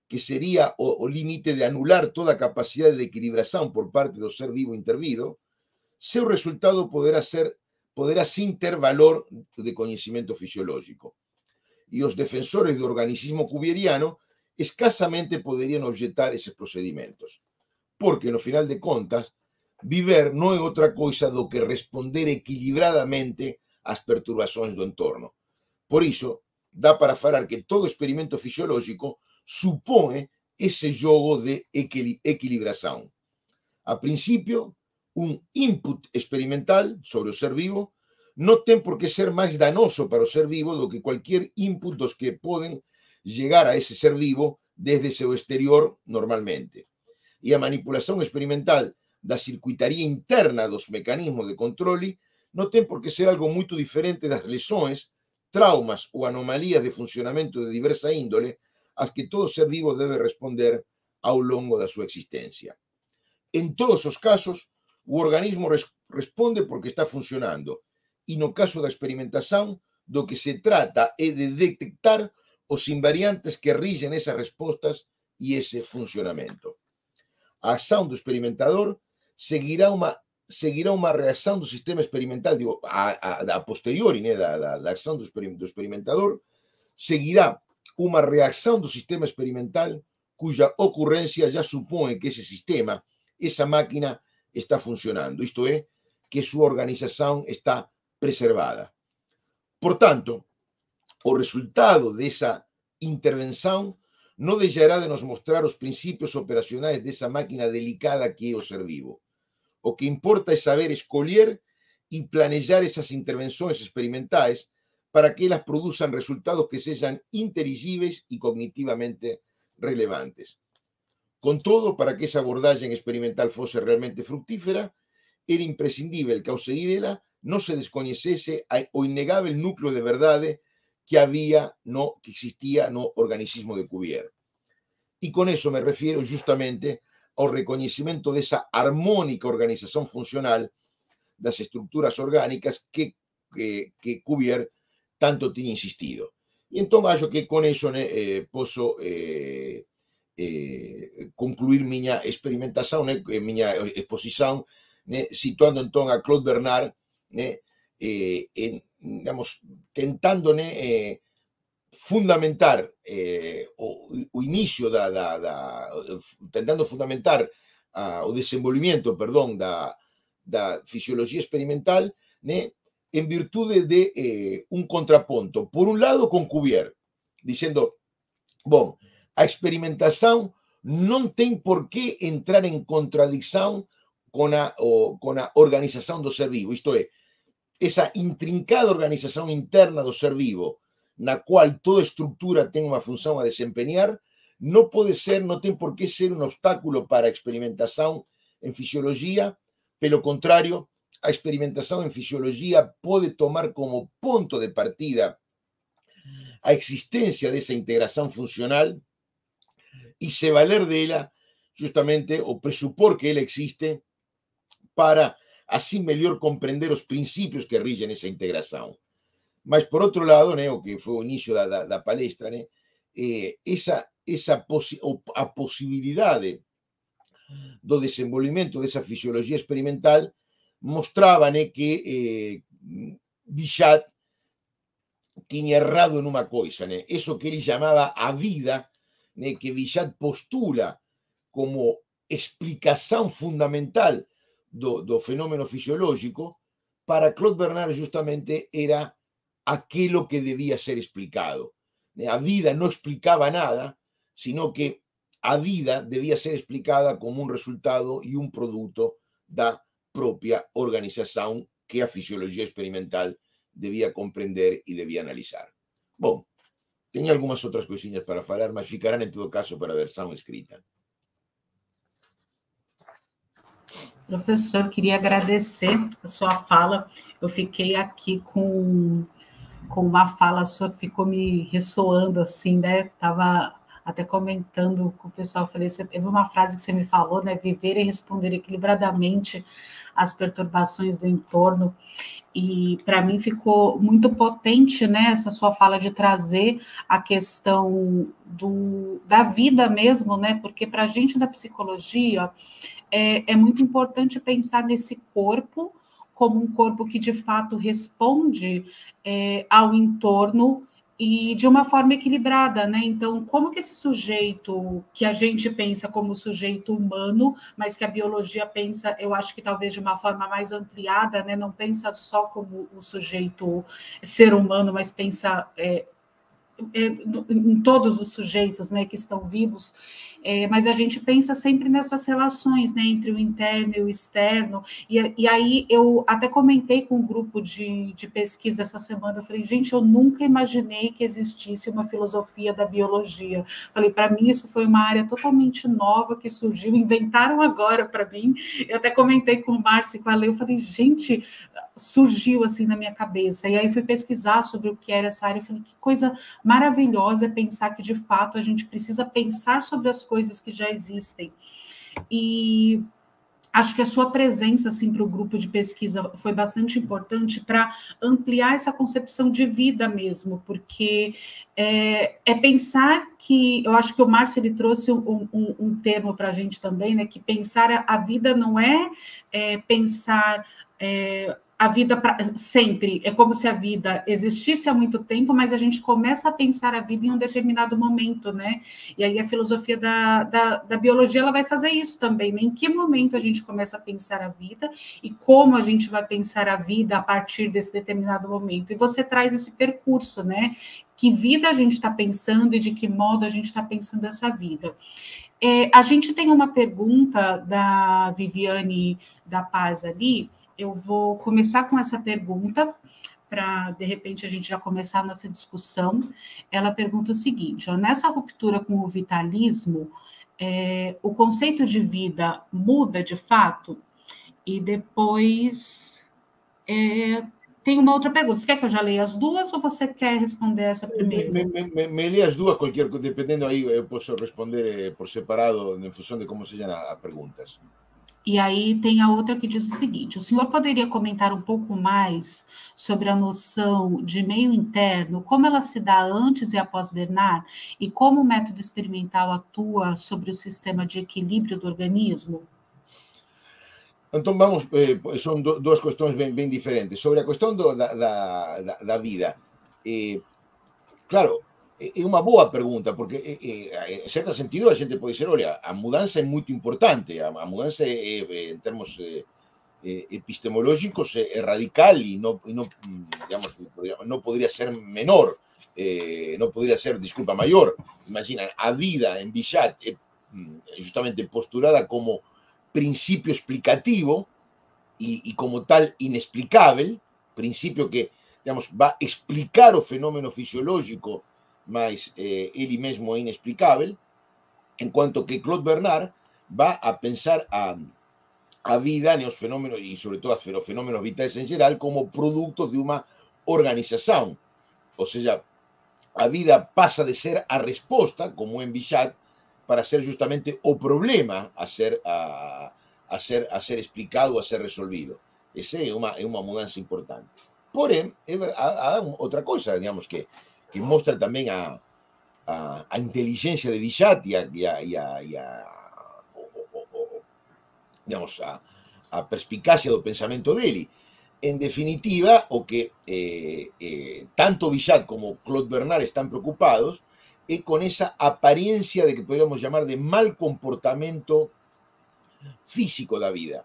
que sería o límite de anular toda a capacidade de equilibración por parte do ser vivo intervido, seu resultado poderá sin ter valor de coñecimento fisiológico. E os defensores do organicismo cuvieriano escasamente poderían objetar eses procedimentos, porque, no final de contas, viver non é outra coisa do que responder equilibradamente ás perturbacións do entorno. Por iso, dá para falar que todo experimento fisiológico supón ese xogo de equilibración. A principio, un input experimental sobre o ser vivo non ten por que ser máis danoso para o ser vivo do que cualquier input dos que poden llegar a ese ser vivo desde seu exterior normalmente. E a manipulación experimental da circuitaría interna dos mecanismos de controle non ten por que ser algo moito diferente das lesões, traumas ou anomalías de funcionamento de diversa índole as que todo ser vivo debe responder ao longo da súa existencia. En todos os casos, o organismo responde porque está funcionando, e no caso da experimentación, do que se trata é de detectar os invariantes que rigen esas respostas e ese funcionamento. A acción do experimentador seguirá unha reacción do sistema experimental, a posteriori, da acción do experimentador, seguirá unha reacción do sistema experimental cuya ocurrencia ya supón que ese sistema, esa máquina, está funcionando, isto é, que súa organización está preservada. Por tanto, o resultado desa intervención non deixará de nos mostrar os principios operacionais desa máquina delicada que é o ser vivo. O que importa é saber escoller e planejar esas intervencións experimentais para que elas produzan resultados que sexan inteligíveis e cognitivamente relevantes. Con todo, para que esa abordaxe experimental fose realmente fructífera, era imprescindible que ao seguir ela non se descoñecese o innegável núcleo de verdade que existía no organicismo de Cuvier. E con eso me refiero justamente ao recoñecimento desa armónica organización funcional das estructuras orgánicas que Cuvier tanto tiña insistido. E entón, acho que con eso posso concluir miña experimentación, miña exposición, situando entón a Claude Bernard, tentando fundamentar o inicio tentando fundamentar o desenvolvimento, da fisioloxía experimental, en virtude de un contraponto, por un lado con Cuvier, diciendo, a experimentación non ten por que entrar en contradicción con a organización do ser vivo, isto é, essa intrincada organização interna do ser vivo, na qual toda estrutura tem uma função a desempenhar, não pode ser, não tem por que ser um obstáculo para a experimentação em fisiologia. Pelo contrário, a experimentação em fisiologia pode tomar como ponto de partida a existência dessa integração funcional e se valer dela, justamente, ou pressupor que ela existe, para assim melhor compreender os princípios que rigem essa integração. Mas, por outro lado, né, o que foi o início da palestra, né, a possibilidade do desenvolvimento dessa fisiologia experimental mostrava, né, que Bichat tinha errado em uma coisa, né? Isso que ele chamava a vida, né, que Bichat postula como explicação fundamental do fenômeno fisiológico, para Claude Bernard justamente era aquilo que debía ser explicado. A vida no explicaba nada, sino que a vida debía ser explicada como un resultado e un produto da propia organización que a fisiología experimental debía comprender e debía analizar. Bom, teño algunhas outras coisinhas para falar, mas ficarán en todo caso para a versão escrita. Professor, queria agradecer a sua fala. Eu fiquei aqui com uma fala sua que ficou me ressoando, assim, né? Estava até comentando com o pessoal, falei, teve uma frase que você me falou, né? Viver e responder equilibradamente às perturbações do entorno. E para mim ficou muito potente, né, essa sua fala de trazer a questão da vida mesmo, né? Porque para a gente da psicologia é muito importante pensar nesse corpo como um corpo que de fato responde ao entorno e de uma forma equilibrada, né? Então, como que esse sujeito que a gente pensa como sujeito humano, mas que a biologia pensa, eu acho que talvez de uma forma mais ampliada, né? Não pensa só como o sujeito ser humano, mas pensa em todos os sujeitos, né, que estão vivos, mas a gente pensa sempre nessas relações, né, entre o interno e o externo, e aí eu até comentei com um grupo de pesquisa essa semana, eu falei, gente, eu nunca imaginei que existisse uma filosofia da biologia. Falei, para mim isso foi uma área totalmente nova que surgiu, inventaram agora para mim. Eu até comentei com o Márcio e com a Lê, eu falei, gente, surgiu assim na minha cabeça, e aí fui pesquisar sobre o que era essa área, eu falei, que coisa maravilhosa é pensar que, de fato, a gente precisa pensar sobre as coisas que já existem. E acho que a sua presença assim, para o grupo de pesquisa foi bastante importante para ampliar essa concepção de vida mesmo, porque é pensar que, eu acho que o Márcio ele trouxe um termo para a gente também, né, que pensar a vida não é pensar a vida sempre, é como se a vida existisse há muito tempo, mas a gente começa a pensar a vida em um determinado momento, né? E aí a filosofia da biologia ela vai fazer isso também, né? Em que momento a gente começa a pensar a vida e como a gente vai pensar a vida a partir desse determinado momento. E você traz esse percurso, né? Que vida a gente está pensando e de que modo a gente está pensando essa vida. A gente tem uma pergunta da Viviane da Paz ali. Eu vou começar com essa pergunta, para, de repente, a gente já começar a nossa discussão. Ela pergunta o seguinte, ó, nessa ruptura com o vitalismo, o conceito de vida muda de fato? E depois tem uma outra pergunta. Você quer que eu já leia as duas ou você quer responder essa primeiro? Me leia as duas, dependendo aí, eu posso responder por separado, em função de como sejam as perguntas. E aí tem a outra que diz o seguinte, o senhor poderia comentar um pouco mais sobre a noção de meio interno, como ela se dá antes e após Bernard, e como o método experimental atua sobre o sistema de equilíbrio do organismo? Então, vamos, são duas questões bem diferentes. Sobre a questão da vida, claro, é uma boa pergunta, porque em certo sentido a gente pode dizer, olha, a mudança é muito importante, a mudança em termos epistemológicos é radical e não, digamos, não poderia ser menor, não poderia ser, desculpa, maior. Imagina, a vida em Bichat é justamente postulada como princípio explicativo e como tal inexplicável, princípio que, digamos, vai explicar o fenómeno fisiológico, mas ele mesmo é inexplicável, enquanto que Claude Bernard vai a pensar a vida, os fenómenos, e sobre todo os fenómenos vitais em geral, como produtos de uma organização. Ou seja, a vida passa de ser a resposta, como em Bichat, para ser justamente o problema a ser explicado, a ser resolvido. Essa é uma mudança importante. Porém, há outra coisa, digamos, que mostra também a inteligência de Bichat digamos, a perspicacia do pensamento dele. En definitiva, o que tanto Bichat como Claude Bernard están preocupados es con esa apariencia de que podríamos llamar de mal comportamento físico da vida.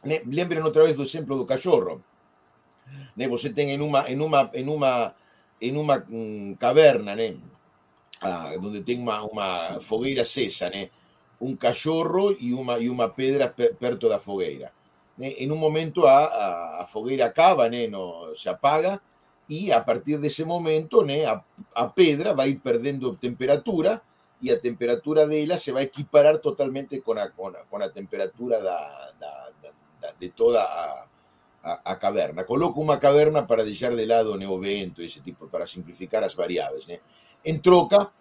Lembren outra vez do exemplo do cachorro. Você tem en uma caverna, donde tem uma fogueira acesa, un cachorro e uma pedra perto da fogueira. En un momento a fogueira acaba, se apaga, e a partir desse momento a pedra vai ir perdendo temperatura e a temperatura dela se vai equiparar totalmente com a temperatura de toda a caverna. Coloco uma caverna para deixar de lado o vento, esse tipo, para simplificar as variáveis. En troca,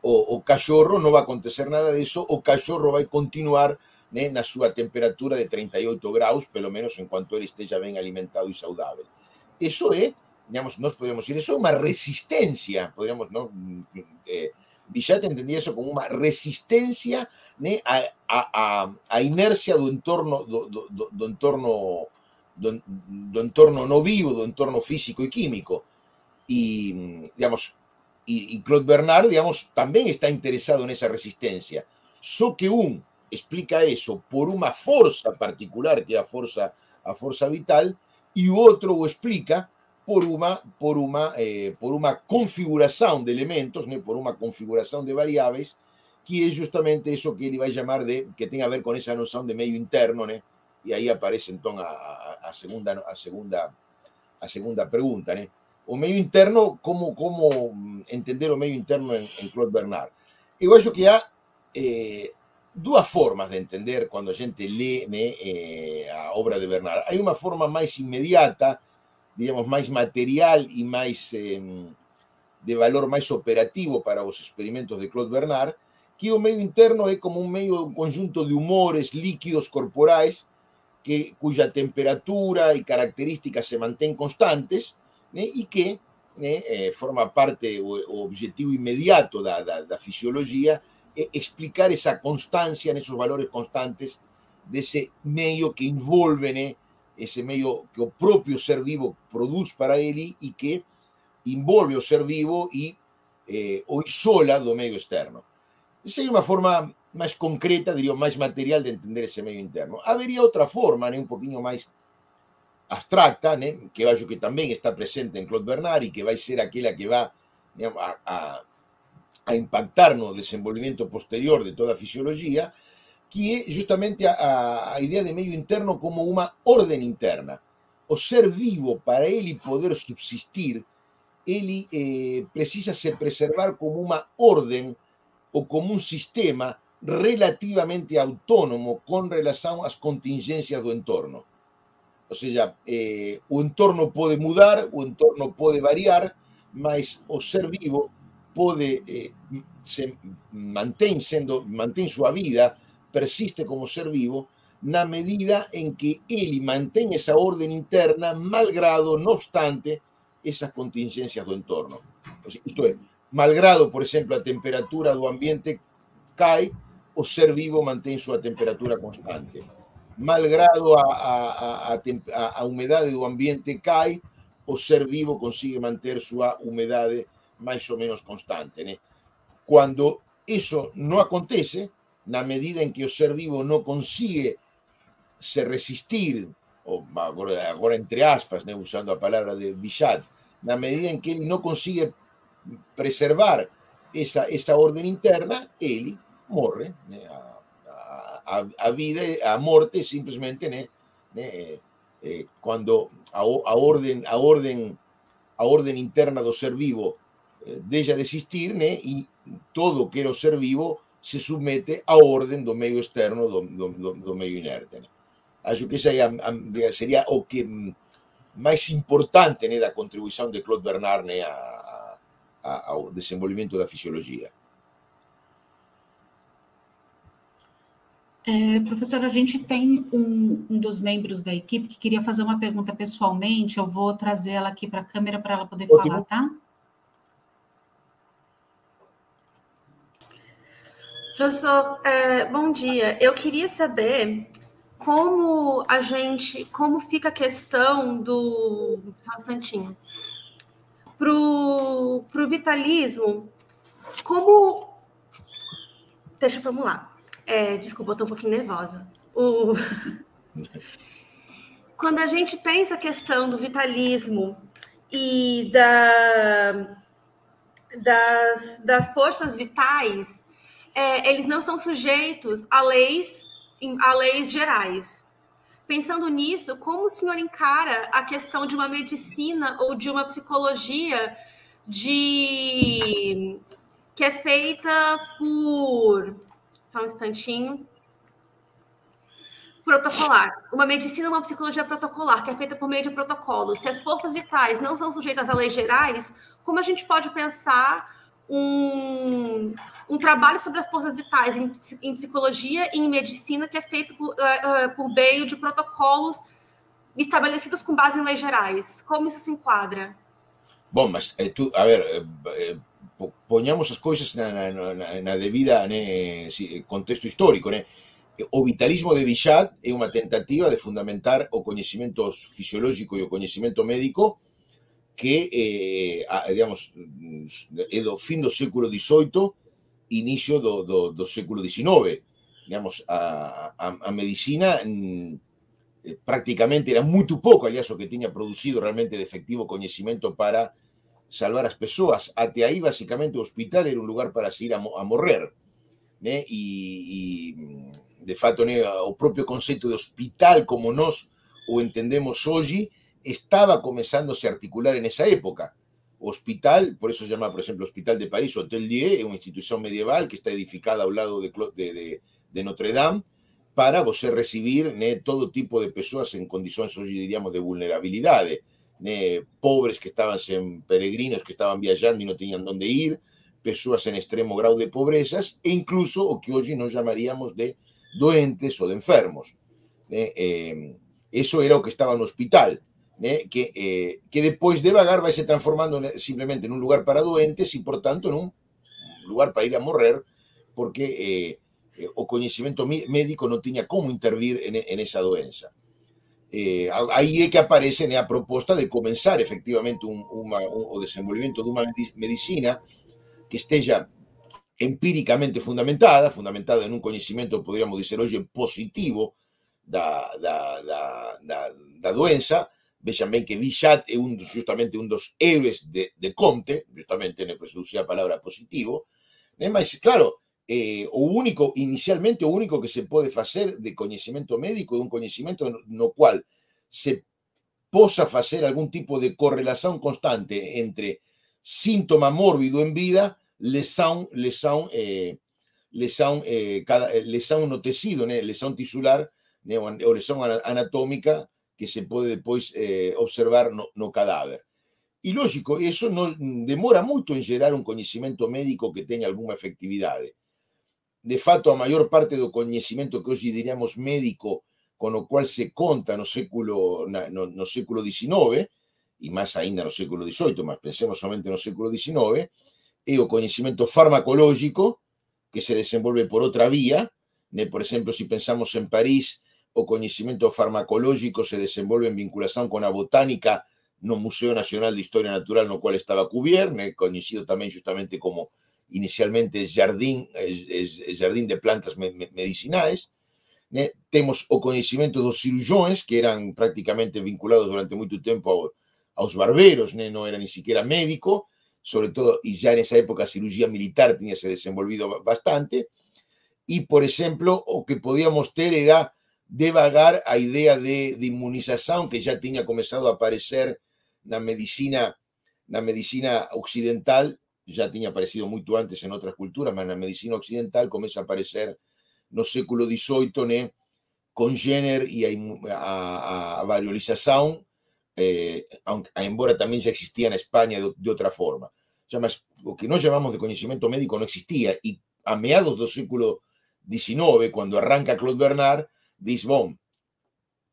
o cachorro não vai acontecer nada disso, o cachorro vai continuar na sua temperatura de 38 graus, pelo menos enquanto ele esteja bem alimentado e saudável. Isso é, digamos, nós podemos dizer, isso é uma resistência, podríamos, não? Bichat entendia isso como uma resistência à inércia do entorno, do entorno no vivo, do entorno físico e químico. E, digamos, y Claude Bernard, digamos, también está interesado en esa resistencia. Só que explica eso por una fuerza particular, que é a força vital, y otro o explica por una configuración de elementos, por una configuración de variables, que es justamente eso que ele vai llamar que tenga a ver con esa noción de medio interno, y ahí aparece entonces a segunda pregunta, o medio interno, como entender o medio interno en Claude Bernard. Eu acho que há duas formas de entender quando a gente lê a obra de Bernard. Há uma forma mais imediata, diríamos, mais material e mais de valor mais operativo para os experimentos de Claude Bernard, que o meio interno é como un conjunto de humores líquidos corporais cuya temperatura e características se mantêm constantes, e que forma parte, o objetivo inmediato da fisiologia é explicar essa constância nesses valores constantes desse meio que envolve, esse meio que o próprio ser vivo produz para ele e que envolve o ser vivo e o isola do meio externo. Essa é uma forma mais concreta, diria, mais material de entender esse meio interno. Haveria outra forma, um pouquinho mais abstracta, que eu acho que também está presente em Claude Bernard e que vai ser aquela que vai a impactar no desenvolvimento posterior de toda a fisiologia, que é justamente a ideia de meio interno como uma ordem interna. O ser vivo, para ele poder subsistir, ele precisa se preservar como uma ordem ou como um sistema relativamente autônomo com relação às contingências do entorno. Ou seja, o entorno pode mudar, o entorno pode variar, mas o ser vivo mantém sua vida, persiste como ser vivo, na medida em que ele mantém essa ordem interna, malgrado, não obstante, essas contingências do entorno. Isto é, malgrado, por exemplo, a temperatura do ambiente cai, o ser vivo mantém sua temperatura constante. Malgrado a umidade do ambiente cai, o ser vivo consigue manter sua umidade mais ou menos constante. Quando isso não acontece, na medida em que o ser vivo não consigue se resistir, agora entre aspas, usando a palavra de Bichat, na medida em que ele não consigue preservar essa ordem interna, ele morre. A vida, a morte, simplesmente quando a ordem interna do ser vivo deixa de existir, né, e todo o que era o ser vivo se submete à ordem do meio externo, do meio inerte. Né? Acho que essa seria o que mais importante, né, da contribuição de Claude Bernard, né, ao desenvolvimento da fisiologia. Professor, a gente tem um dos membros da equipe que queria fazer uma pergunta pessoalmente, eu vou trazer ela aqui para a câmera para ela poder falar, tá? Professor, bom dia. Eu queria saber como fica a questão do... Só um instantinho. Para o vitalismo, como... Deixa eu formular. Desculpa, eu estou um pouquinho nervosa. Quando a gente pensa a questão do vitalismo e das forças vitais, eles não estão sujeitos a leis gerais. Pensando nisso, como o senhor encara a questão de uma medicina ou de uma psicologia que é feita por... Só um instantinho. Protocolar. Uma medicina, uma psicologia protocolar, que é feita por meio de protocolos. Se as forças vitais não são sujeitas a leis gerais, como a gente pode pensar um trabalho sobre as forças vitais em psicologia e em medicina que é feito por meio de protocolos estabelecidos com base em leis gerais? Como isso se enquadra? Bom, mas a ver, ponhamos as coisas na devida, né, contexto histórico, né? O vitalismo de Bichat é uma tentativa de fundamentar o conhecimento fisiológico e o conhecimento médico que, digamos, é do fim do século XVIII, início do século XIX. Digamos, a medicina praticamente era muito pouco, aliás, o que tinha produzido realmente de efectivo conhecimento para salvar as pessoas. Até aí, basicamente, o hospital era um lugar para se ir a morrer. Né? De fato, né, o próprio conceito de hospital, como nós o entendemos hoje, estava começando a se articular nessa época. O hospital, por isso se chama, por exemplo, Hospital de París, Hotel Dieu, é uma instituição medieval que está edificada ao lado de Notre Dame, para você recibir, né, todo tipo de pessoas em condições, hoje diríamos, de vulnerabilidade. Né? Pobres que estavam peregrinos, que estavam viajando e não tinham onde ir, pessoas em extremo grau de pobrezas, e incluso o que hoje nós chamaríamos de doentes ou de enfermos. Né? Eso era o que estaba no hospital, né? que depois devagar vai se transformando simplemente en un lugar para doentes e, por tanto, en un lugar para ir a morrer, porque o conhecimento médico non tiña como intervir en esa doença. Aí é que aparece, né, a proposta de comenzar efectivamente o desenvolvimento de unha medicina que esteja empíricamente fundamentada en un conhecimento, podríamos dizer hoje, positivo da doença. Vexan ben que Bichat é justamente un dos héroes de Comte, justamente, né, por eso usei a palabra positivo, né, mas, claro, inicialmente o único que se pode facer de conhecimento médico é un conhecimento no cual se possa facer algún tipo de correlación constante entre síntoma mórbido en vida, lesão no tecido, né, lesão tisular, né, ou lesão anatómica que se pode depois observar no cadáver. E, lógico, isso não demora muito em gerar um conhecimento médico que tenha alguma efetividade. De fato, a maior parte do conhecimento que hoje diríamos médico, com o qual se conta no século XIX, e mais ainda no século XVIII, mas pensemos somente no século XIX, é o conhecimento farmacológico, que se desenvolve por outra vía. Né? Por exemplo, se pensamos en París, o conhecimento farmacológico se desenvolve en vinculación con a botánica no Museo Nacional de Historia Natural, no cual estaba cubierto, né? Conhecido tamén justamente como inicialmente jardín de plantas medicinais. Né? Temos o conhecimento dos cirurgiões, que eran prácticamente vinculados durante moito tempo aos barberos, né? Non era ni siquiera médico, sobre todo, e já nessa época a cirurgia militar tinha se desenvolvido bastante. E, por exemplo, o que podíamos ter era devagar a idea de inmunização que já tinha começado a aparecer na medicina ocidental, já tinha aparecido muito antes em outras culturas, mas na medicina ocidental começa a aparecer no século XVIII, né, com Jenner e a variolização, embora também já existia na Espanha de outra forma. Mas o que nós chamamos de conhecimento médico não existia, e a meados do século XIX, quando arranca Claude Bernard, diz, bom,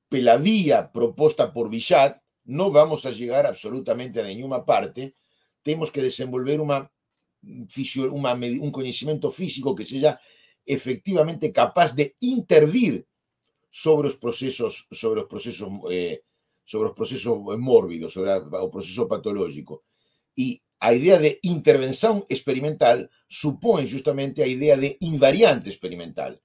pela via proposta por Bichat, não vamos a chegar absolutamente a nenhuma parte, temos que desenvolver um conhecimento físico que seja efectivamente capaz de intervir sobre os processos mórbidos, sobre o processo patológico. E a ideia de intervenção experimental supõe justamente a ideia de invariante experimental.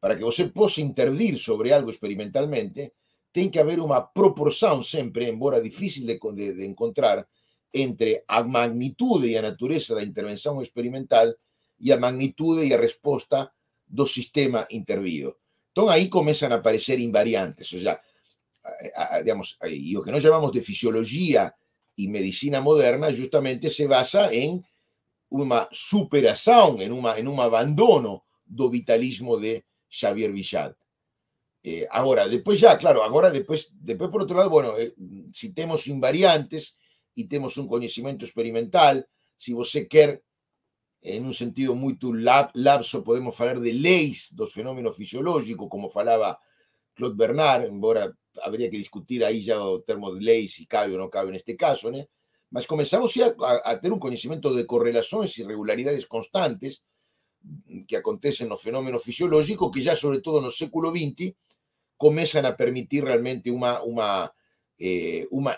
Para que você possa intervir sobre algo experimentalmente, tem que haver uma proporção sempre, embora difícil de encontrar, entre a magnitude e a natureza da intervenção experimental e a magnitude e a resposta do sistema intervido. Então aí começam a aparecer invariantes, ou seja, digamos, e o que nós chamamos de fisiologia e medicina moderna justamente se basa em uma superação, em um abandono do vitalismo de Xavier Bichat. Agora, depois já, claro, agora depois por outro lado, bueno, se temos invariantes e temos um conhecimento experimental, se você quer, em um sentido muito lapso, podemos falar de leis dos fenômenos fisiológicos, como falava Claude Bernard, embora habría que discutir aí já o termo de lei, se cabe ou não cabe neste caso, né? Mas começamos a ter um conhecimento de correlações e regularidades constantes que acontecem no fenômeno fisiológico, que já, sobre todo no século XX, começam a permitir realmente uma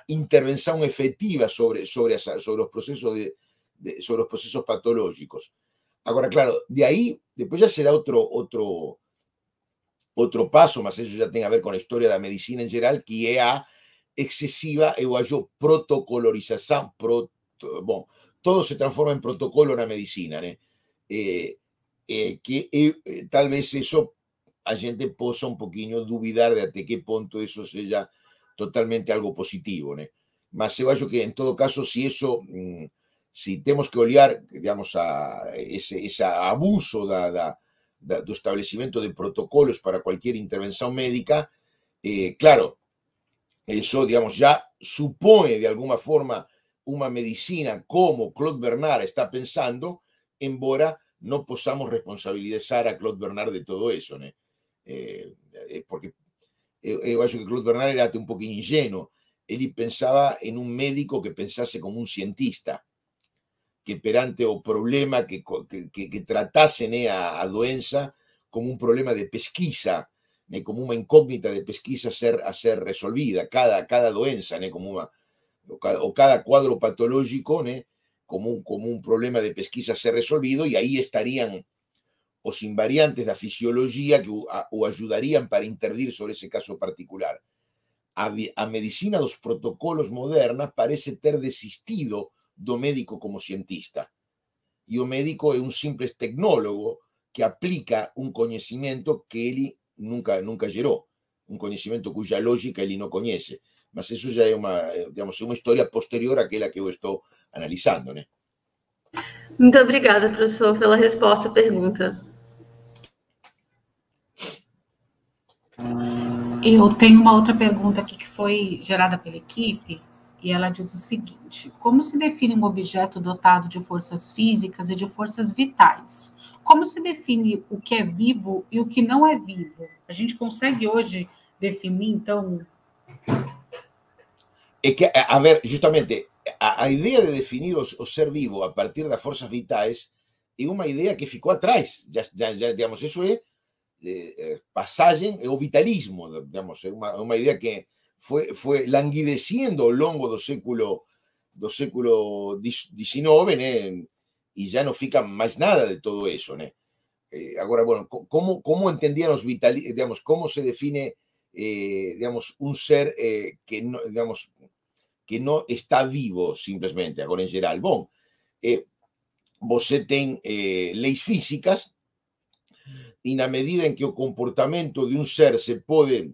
intervenção efetiva sobre os processos patológicos. Agora, claro, de aí, depois já se dá outro passo, mas isso já tem a ver com a história da medicina em geral, que é a excessiva, eu acho, protocolorização. Bom, todo se transforma em protocolo na medicina, né? Talvez isso a gente possa um pouquinho duvidar de até que ponto isso seja totalmente algo positivo, né? Mas eu acho que, em todo caso, se temos que olhar, digamos, a esse abuso do estabelecimento de protocolos para qualquer intervenção médica, claro, isso, digamos, já supõe de alguma forma uma medicina como Claude Bernard está pensando, embora não possamos responsabilizar a Claude Bernard de todo isso, né? Porque eu acho que Claude Bernard era até um pouquinho ingênuo. Ele pensava em um médico que pensasse como um cientista, que perante o problema que tratasse, né, a doença como um problema de pesquisa, né, como uma incógnita de pesquisa a ser resolvida, cada doença, né, o cada quadro patológico, né, como un problema de pesquisa a ser resolvido, e aí estariam os invariantes da fisiologia que o ajudarían para intervir sobre ese caso particular. A medicina dos protocolos moderna parece ter desistido do médico como cientista. E o médico é un simples tecnólogo que aplica un conhecimento que ele nunca gerou, un conhecimento cuja lógica ele não conhece. Mas isso já é uma história posterior àquela que eu estou analisando, né? Muito obrigada, professor, pela resposta à pergunta. Eu tenho uma outra pergunta aqui que foi gerada pela equipe, e ela diz o seguinte: como se define um objeto dotado de forças físicas e de forças vitais? Como se define o que é vivo e o que não é vivo? A gente consegue hoje definir, então? É que, a ver, justamente, a ideia de definir o ser vivo a partir das forças vitais é uma ideia que ficou atrás. Já digamos, isso é passagem, é o vitalismo, digamos, é uma ideia que foi languideciendo ao longo do século XIX, né? E já não fica mais nada de todo isso, né? Agora, bueno, como entendiam os vitalistas, digamos, como se define, digamos, um ser que não, digamos, que não está vivo simplesmente, agora em geral. Bom, você tem leis físicas e na medida em que o comportamento de um ser se pode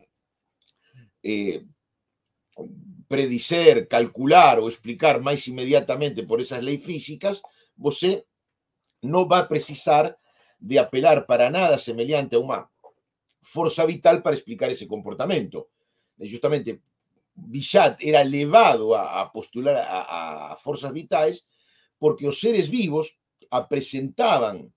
predizer, calcular ou explicar mais imediatamente por essas leis físicas, você não vai precisar de apelar para nada semelhante a uma força vital para explicar esse comportamento. Justamente, Bichat era levado a postular a forças vitais porque os seres vivos apresentavam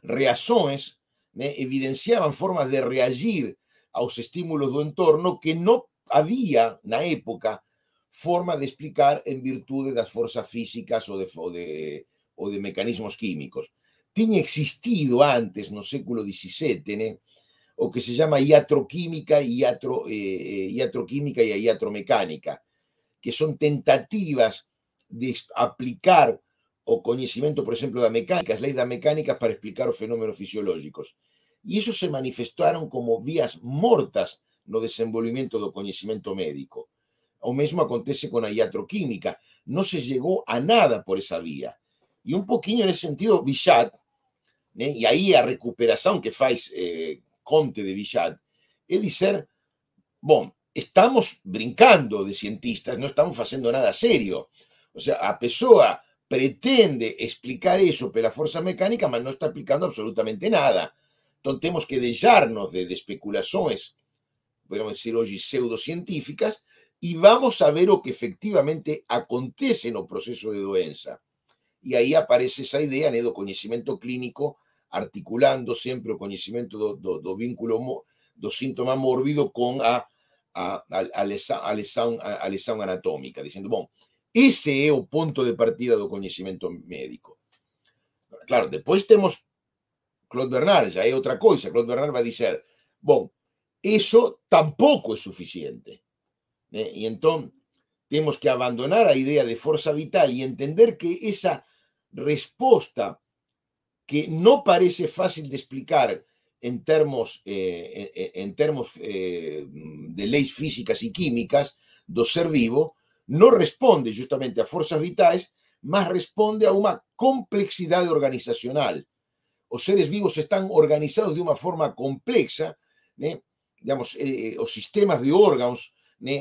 reações, evidenciaban formas de reagir aos estímulos do entorno que não havia, na época, forma de explicar en virtude das forzas físicas ou de mecanismos químicos. Tinha existido antes, no século XVII, o que se llama iatroquímica e a iatromecánica, que son tentativas de aplicar o conhecimento, por exemplo, da mecânica, as leis da mecânica para explicar os fenómenos fisiológicos. E isso se manifestaram como vías mortas no desenvolvimento do conhecimento médico. O mesmo acontece con a iatroquímica. Non se chegou a nada por esa vía. E un poquinho nesse sentido, Bichat, e aí a recuperação que faz Comte de Bichat, é dizer, bom, estamos brincando de cientistas, não estamos fazendo nada sério. O sea, a pessoa pretende explicar eso pela força mecânica, mas não está explicando absolutamente nada. Então temos que deixar-nos de especulações, podemos dizer hoje, pseudocientíficas, e vamos a ver o que efectivamente acontece no processo de doença. E aí aparece essa ideia do conhecimento clínico, articulando sempre o conhecimento do vínculo do síntoma mórbido com a lesão anatômica, dizendo, bom, esse é o ponto de partida do conhecimento médico. Claro, depois temos Claude Bernard, já é outra coisa. Claude Bernard vai dizer, bom, isso tampouco é suficiente. E então temos que abandonar a ideia de força vital e entender que essa resposta que não parece fácil de explicar em termos de leis físicas e químicas do ser vivo, não responde justamente a forças vitais, mas responde a uma complexidade organizacional. Os seres vivos estão organizados de uma forma complexa, digamos, os sistemas de órgãos,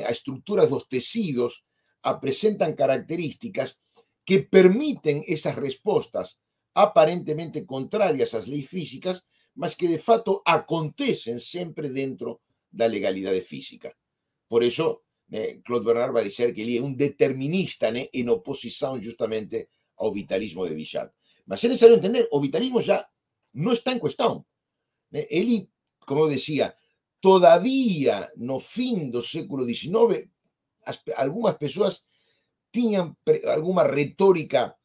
as estruturas dos tecidos apresentam características que permitem essas respostas aparentemente contrárias às leis físicas, mas que de fato acontecem sempre dentro da legalidade física. Por isso, Claude Bernard vai dizer que ele é um determinista em oposição justamente ao vitalismo de Bichat. Mas é necessário entender, o vitalismo já não está em questão. Ele, como eu dizia, todavía no fim do século XIX, algumas pessoas tinham alguma retórica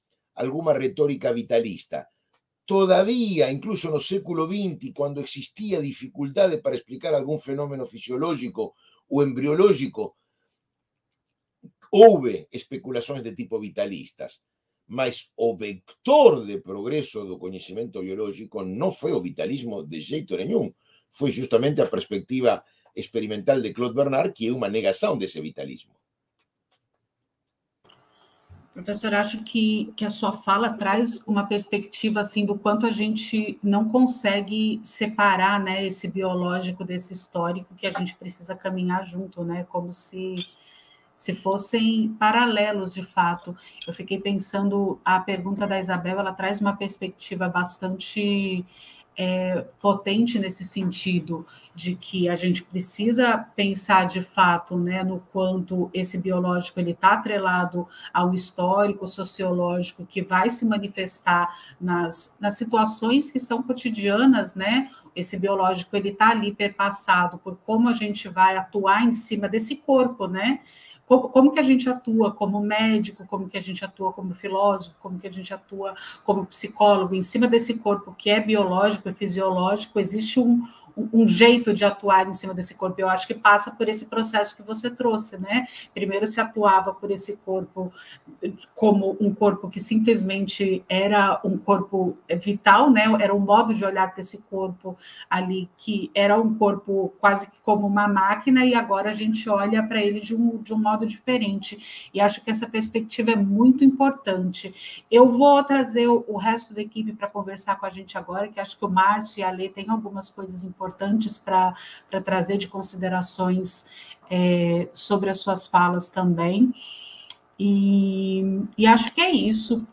vitalista. Todavía, incluso no século XX, quando existia dificuldade para explicar algum fenômeno fisiológico ou embriológico, houve especulações de tipo vitalistas, mas o vector de progresso do conhecimento biológico não foi o vitalismo de jeito nenhum, foi justamente a perspectiva experimental de Claude Bernard, que é uma negação desse vitalismo. Professor, acho que a sua fala traz uma perspectiva assim do quanto a gente não consegue separar, né, esse biológico desse histórico, que a gente precisa caminhar junto, né, como se fossem paralelos de fato. Eu fiquei pensando, a pergunta da Isabel, ela traz uma perspectiva bastante potente nesse sentido, de que a gente precisa pensar de fato, né, no quanto esse biológico ele está atrelado ao histórico, sociológico, que vai se manifestar nas situações que são cotidianas, né? Esse biológico ele está ali perpassado por como a gente vai atuar em cima desse corpo, né? Como que a gente atua como médico, como que a gente atua como filósofo, como que a gente atua como psicólogo, em cima desse corpo que é biológico e fisiológico, existe um jeito de atuar em cima desse corpo. Eu acho que passa por esse processo que você trouxe, né? Primeiro se atuava por esse corpo como um corpo que simplesmente era um corpo vital, né? Era um modo de olhar para esse corpo ali que era um corpo quase que como uma máquina, e agora a gente olha para ele de um modo diferente. E acho que essa perspectiva é muito importante. Eu vou trazer o resto da equipe para conversar com a gente agora, que acho que o Márcio e a Lê têm algumas coisas importantes para trazer de considerações sobre as suas falas também. E acho que é isso.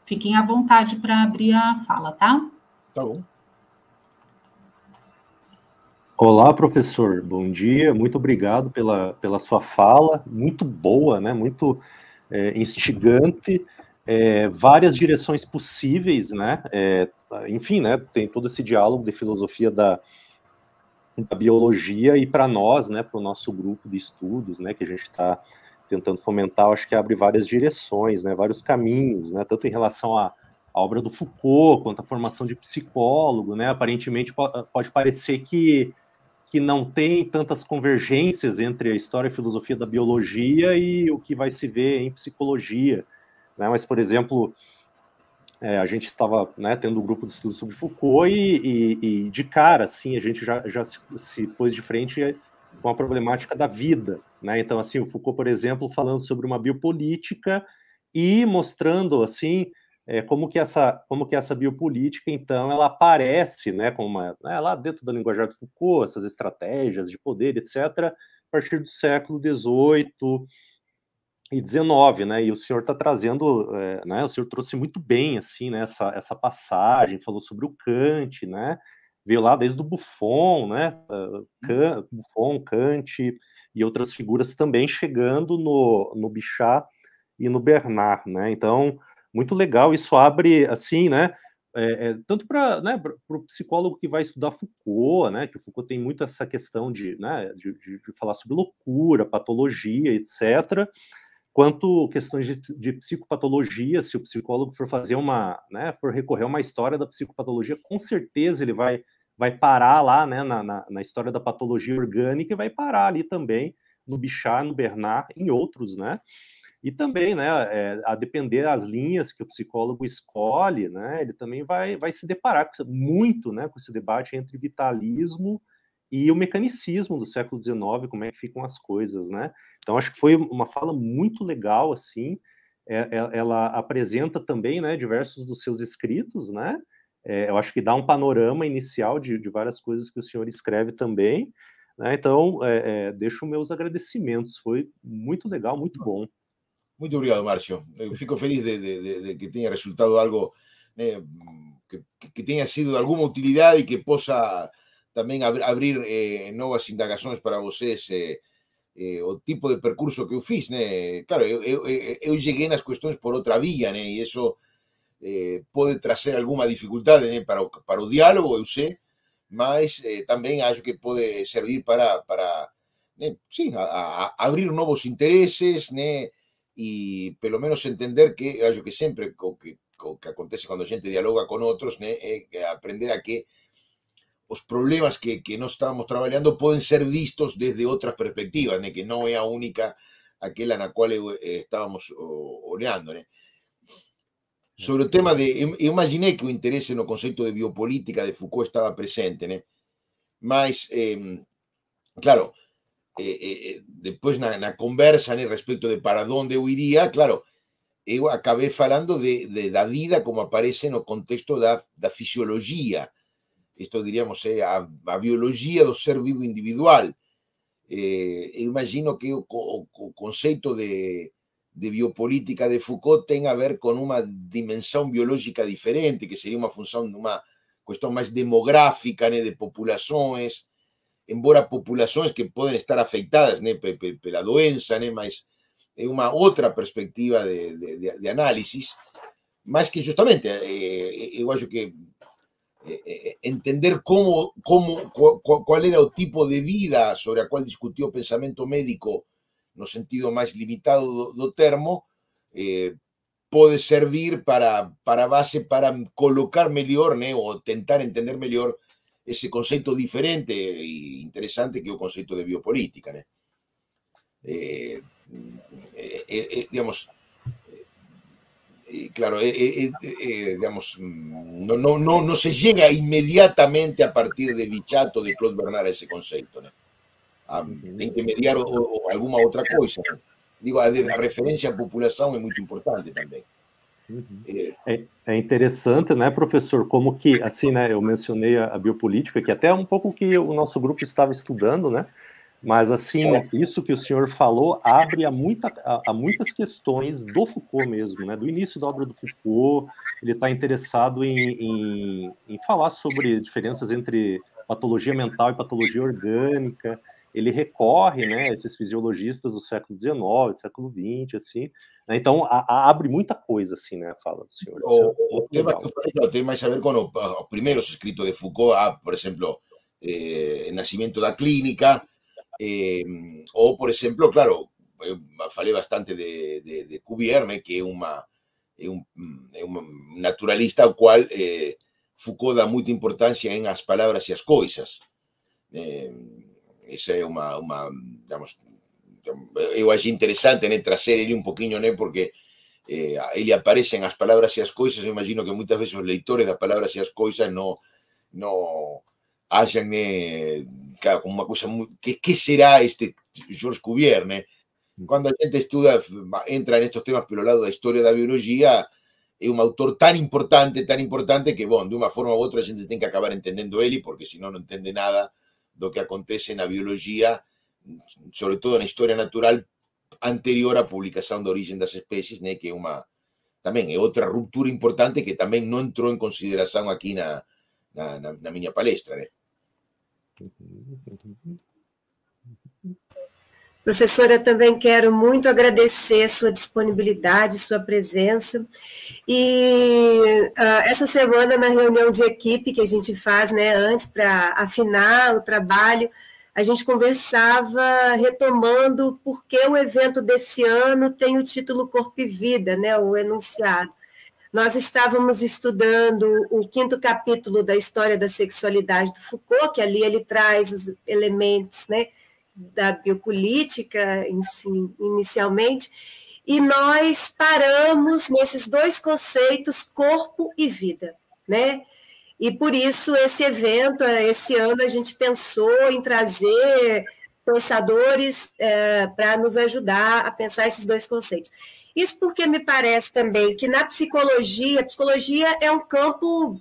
Fiquem à vontade para abrir a fala, tá? Tá bom. Olá, professor. Bom dia. Muito obrigado pela sua fala. Muito boa, né? Muito instigante. Várias direções possíveis, né? Enfim, né? Tem todo esse diálogo de filosofia da biologia, e para nós, né? Para o nosso grupo de estudos, né? Que a gente está tentando fomentar, acho que abre várias direções, né? Vários caminhos, né? Tanto em relação à obra do Foucault, quanto à formação de psicólogo, né? Aparentemente pode parecer que não tem tantas convergências entre a história e a filosofia da biologia e o que vai se ver em psicologia, né? Mas, por exemplo, a gente estava, né, tendo um grupo de estudos sobre Foucault e de cara, assim, a gente já se pôs de frente com a problemática da vida, né? Então, assim, o Foucault, por exemplo, falando sobre uma biopolítica e mostrando, assim, como que essa biopolítica, então, ela aparece, né, como lá dentro da linguajar do Foucault, essas estratégias de poder, etc., a partir do século XVIII e XIX, né? E o senhor está trazendo, né? O senhor trouxe muito bem, assim, né? Essa passagem, falou sobre o Kant, né? Veio lá desde o Buffon, né? Buffon, Kant e outras figuras também chegando no Bichat e no Bernard, né? Então, muito legal, isso abre, assim, né? Tanto para, né, o psicólogo que vai estudar Foucault, né? Que o Foucault tem muito essa questão de falar sobre loucura, patologia, etc., quanto questões de psicopatologia. Se o psicólogo for fazer for recorrer a uma história da psicopatologia, com certeza ele vai parar lá, né, na história da patologia orgânica, e vai parar ali também no Bichat, no Bernard, em outros, né? E também, né, a depender das linhas que o psicólogo escolhe, né, ele também vai se deparar muito, né, com esse debate entre vitalismo e o mecanicismo do século XIX, como é que ficam as coisas, né? Então, acho que foi uma fala muito legal, assim. Ela apresenta também, né, diversos dos seus escritos, né? Eu acho que dá um panorama inicial de várias coisas que o senhor escreve também, né? Então, deixo meus agradecimentos. Foi muito legal, muito bom. Muito obrigado, Márcio. Fico feliz de que tenha resultado algo que tenha sido de alguma utilidade e que possa também abrir novas indagações para vocês, o tipo de percurso que eu fiz, né? Claro, eu cheguei nas questões por outra via, né? E isso pode trazer alguma dificuldade, né, para o diálogo, eu sei, mas também acho que pode servir para né, sim, abrir novos interesses, né? E pelo menos entender que eu acho que sempre o que acontece quando a gente dialoga com outros, né, é aprender a que os problemas que nós estamos trabalhando podem ser vistos desde outras perspectivas, né, que não é a única aquela na qual estávamos olhando, né. Sobre o tema eu imaginei que o interesse no conceito de biopolítica de Foucault estava presente, né, mas, claro, depois na conversa, né, respecto de para onde eu iria, claro, eu acabei falando da vida como aparece no contexto da fisiologia. Isto, diríamos, é a biologia do ser vivo individual. Eu imagino que o conceito de biopolítica de Foucault tem a ver com uma dimensão biológica diferente, que seria uma questão mais demográfica, né, de populações, embora populações que podem estar afetadas, né, pela doença, né, mas é uma outra perspectiva de análise, mas que justamente eu acho que entender cuál era el tipo de vida sobre la cual discutió el pensamiento médico no sentido más limitado do termo, pode servir para base para colocar melhor, né, ou tentar entender melhor esse conceito diferente e interessante que é o conceito de biopolítica, né? Digamos, claro, digamos, no se llega inmediatamente a partir de Bichat ou de Claude Bernard a esse conceito, né? Tem que mediar alguma outra coisa, né? Digo, a referência à população é muito importante também. É interessante, né, professor, como que, assim, né, eu mencionei a biopolítica, que até é um pouco o que o nosso grupo estava estudando, né, mas, assim, isso que o senhor falou abre a muitas questões do Foucault mesmo, né, do início da obra do Foucault. Ele está interessado em falar sobre diferenças entre patologia mental e patologia orgânica. Ele recorre, né, a esses fisiologistas do século XIX, do século XX, assim, né? Então abre muita coisa, assim, né, a fala do senhor. O tema que eu falei tem mais a ver com os primeiros escritos de Foucault, por exemplo, El Nacimiento da Clínica, ou, por exemplo, claro, eu falei bastante de Cuvier, né, que é um naturalista ao qual Foucault dá muita importância em as palavras e as coisas. Essa é digamos, eu achei interessante, né, trazer ele um pouquinho, né, porque ele aparece em as palavras e as coisas. Eu imagino que muitas vezes os leitores das palavras e as coisas não acham, né, claro, como uma coisa muito... ¿Qué será este Georges Cuvier, né? Quando a gente estuda, entra nestes temas pelo lado da história da biologia, é um autor tão importante que, bom, de uma forma ou outra a gente tem que acabar entendendo ele, porque senão não entende nada do que acontece na biologia, sobretudo na história natural, anterior à publicação da Origem das Espécies, né, que também é outra ruptura importante que também não entrou em consideração aqui na minha palestra, né? Professora, eu também quero muito agradecer a sua disponibilidade, sua presença. E essa semana, na reunião de equipe que a gente faz, né, antes, para afinar o trabalho, a gente conversava retomando por que o evento desse ano tem o título Corpo e Vida, né, o enunciado. Nós estávamos estudando o 5º capítulo da História da Sexualidade do Foucault, que ali ele traz os elementos, né, da biopolítica inicialmente, e nós paramos nesses dois conceitos, corpo e vida, né? E por isso esse evento, esse ano, a gente pensou em trazer pensadores para nos ajudar a pensar esses dois conceitos. Isso porque me parece também que na psicologia, a psicologia é um campo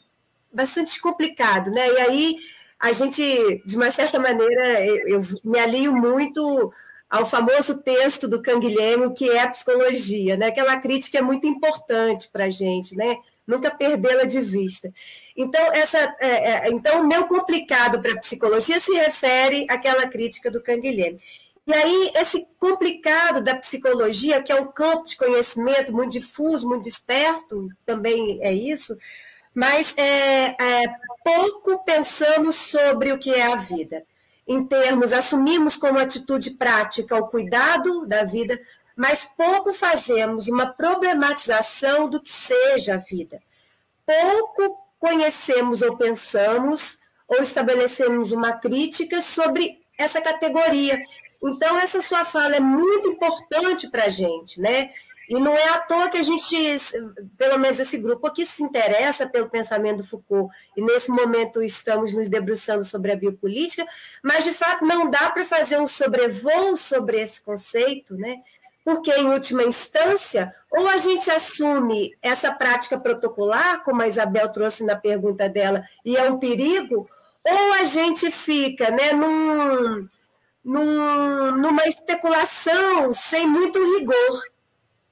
bastante complicado, né? E aí a gente, de uma certa maneira, eu me alio muito ao famoso texto do Canguilhem, o que é a psicologia, né? Aquela crítica é muito importante para a gente, né? Nunca perdê-la de vista. Então, então, o meu complicado para a psicologia se refere àquela crítica do Canguilhem. E aí, esse complicado da psicologia, que é um campo de conhecimento muito difuso, muito disperso, também é isso, mas pouco pensamos sobre o que é a vida. Em termos, assumimos como atitude prática o cuidado da vida, mas pouco fazemos uma problematização do que seja a vida. Pouco conhecemos ou pensamos, ou estabelecemos uma crítica sobre essa categoria. Então, essa sua fala é muito importante para a gente, né? E não é à toa que a gente, pelo menos esse grupo aqui, se interessa pelo pensamento do Foucault, e nesse momento estamos nos debruçando sobre a biopolítica, mas, de fato, não dá para fazer um sobrevoo sobre esse conceito, né? Porque, em última instância, ou a gente assume essa prática protocolar, como a Isabel trouxe na pergunta dela, e é um perigo, ou a gente fica, né, numa especulação sem muito rigor,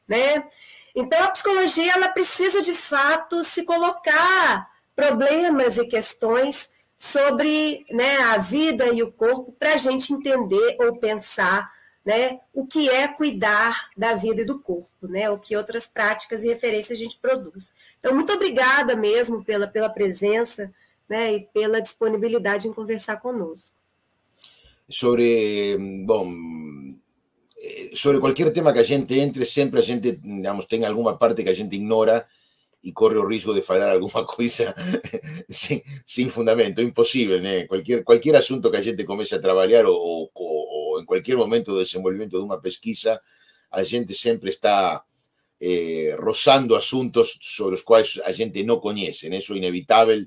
né? Então, a psicologia ela precisa, de fato, se colocar problemas e questões sobre, né, a vida e o corpo para a gente entender ou pensar, né, o que é cuidar da vida e do corpo, né, o que outras práticas e referências a gente produz. Então, muito obrigada mesmo pela presença, né, e pela disponibilidade em conversar conosco. Sobre, bom, sobre qualquer tema que a gente entre, sempre a gente, digamos, tem alguma parte que a gente ignora e corre o risco de falar alguma coisa sem fundamento. É impossível, né? Qualquer assunto que a gente comece a trabalhar ou em qualquer momento do desenvolvimento de uma pesquisa, a gente sempre está rozando assuntos sobre os quais a gente não conhece, né? Isso é inevitável.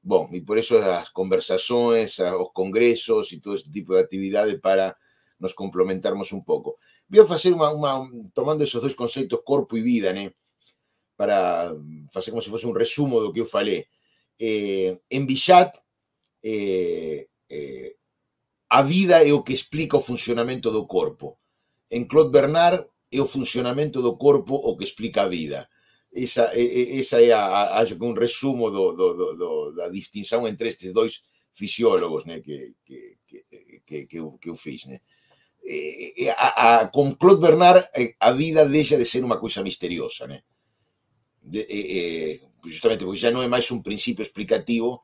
Bom, e por isso as conversações, os congressos e todo este tipo de atividade para nos complementarmos um pouco. Vou fazer tomando esses dois conceitos, corpo e vida, né? Para fazer como se fosse um resumo do que eu falei. Em Bichat, a vida é o que explica o funcionamento do corpo. Em Claude Bernard, é o funcionamento do corpo o que explica a vida. Essa é, acho que, um resumo da distinção entre estes dois fisiólogos, né, que eu fiz. Né? Com Claude Bernard, a vida deixa de ser uma coisa misteriosa, né? Justamente porque já não é mais um princípio explicativo,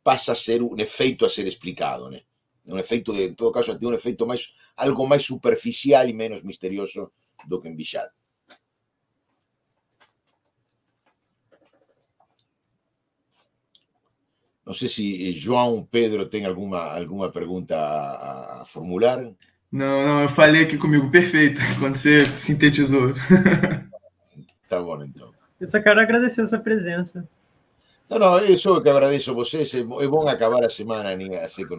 passa a ser um efeito a ser explicado, né? Um efeito, em todo caso, tem um efeito algo mais superficial e menos misterioso do que em Bichat. Não sei se João, Pedro tem alguma pergunta a formular. Não, eu falei aqui comigo, perfeito, quando você sintetizou. Tá bom, então. Eu só quero agradecer a sua presença. Não, eu sou que agradeço a vocês. É bom acabar a semana assim, com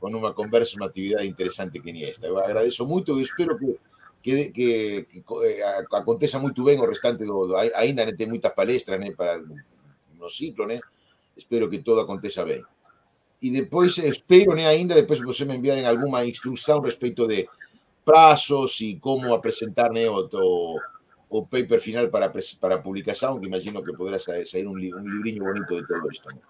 uma conversa, uma atividade interessante que nem esta. Eu agradeço muito e espero que aconteça muito bem o restante ainda tem muitas palestras, né, no ciclo, né? Espero que todo aconteça bem. E depois espero, né, ainda depois você me enviarem alguma instrução a respeito de prazos e como apresentar, né, o paper final para publicação, que imagino que poderá sair um livrinho bonito de todo isto. Né?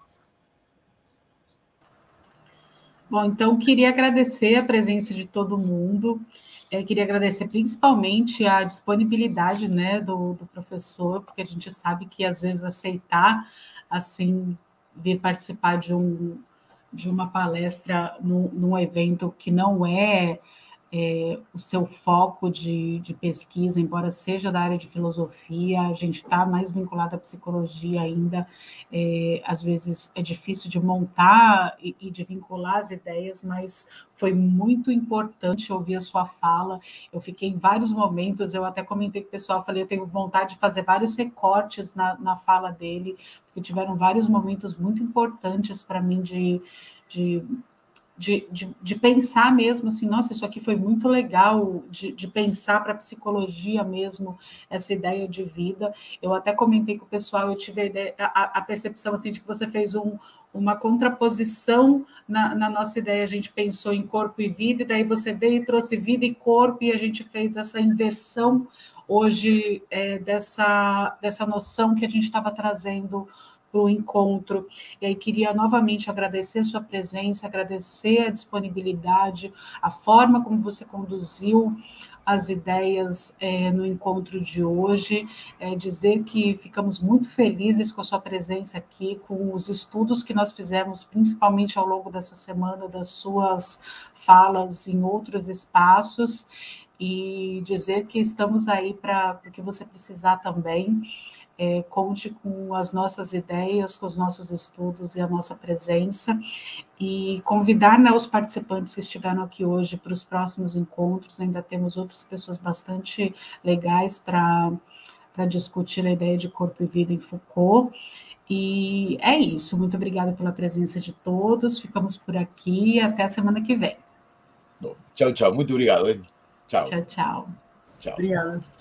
Bom, então, queria agradecer a presença de todo mundo, queria agradecer principalmente a disponibilidade, né, do professor, porque a gente sabe que, às vezes, aceitar, assim, vir participar de uma palestra num evento que não é o seu foco de pesquisa, embora seja da área de filosofia, a gente está mais vinculado à psicologia ainda, às vezes é difícil de montar e de vincular as ideias, mas foi muito importante ouvir a sua fala. Eu fiquei em vários momentos, eu até comentei com o pessoal, falei, eu tenho vontade de fazer vários recortes na fala dele, porque tiveram vários momentos muito importantes para mim de pensar mesmo assim, nossa, isso aqui foi muito legal, de pensar para a psicologia mesmo, essa ideia de vida. Eu até comentei com o pessoal, eu tive a percepção assim, de que você fez uma contraposição na nossa ideia, a gente pensou em corpo e vida, e daí você veio e trouxe vida e corpo, e a gente fez essa inversão hoje dessa noção que a gente estava trazendo para o encontro. E aí queria novamente agradecer a sua presença, agradecer a disponibilidade, a forma como você conduziu as ideias no encontro de hoje, dizer que ficamos muito felizes com a sua presença aqui, com os estudos que nós fizemos, principalmente ao longo dessa semana, das suas falas em outros espaços, e dizer que estamos aí para o que você precisar também. Conte com as nossas ideias, com os nossos estudos e a nossa presença, e convidar, né, os participantes que estiveram aqui hoje para os próximos encontros. Ainda temos outras pessoas bastante legais para discutir a ideia de corpo e vida em Foucault. E é isso, muito obrigada pela presença de todos, ficamos por aqui, até a semana que vem. Bom, tchau, muito obrigado. Hein? Tchau. Tchau. Tchau. Obrigado.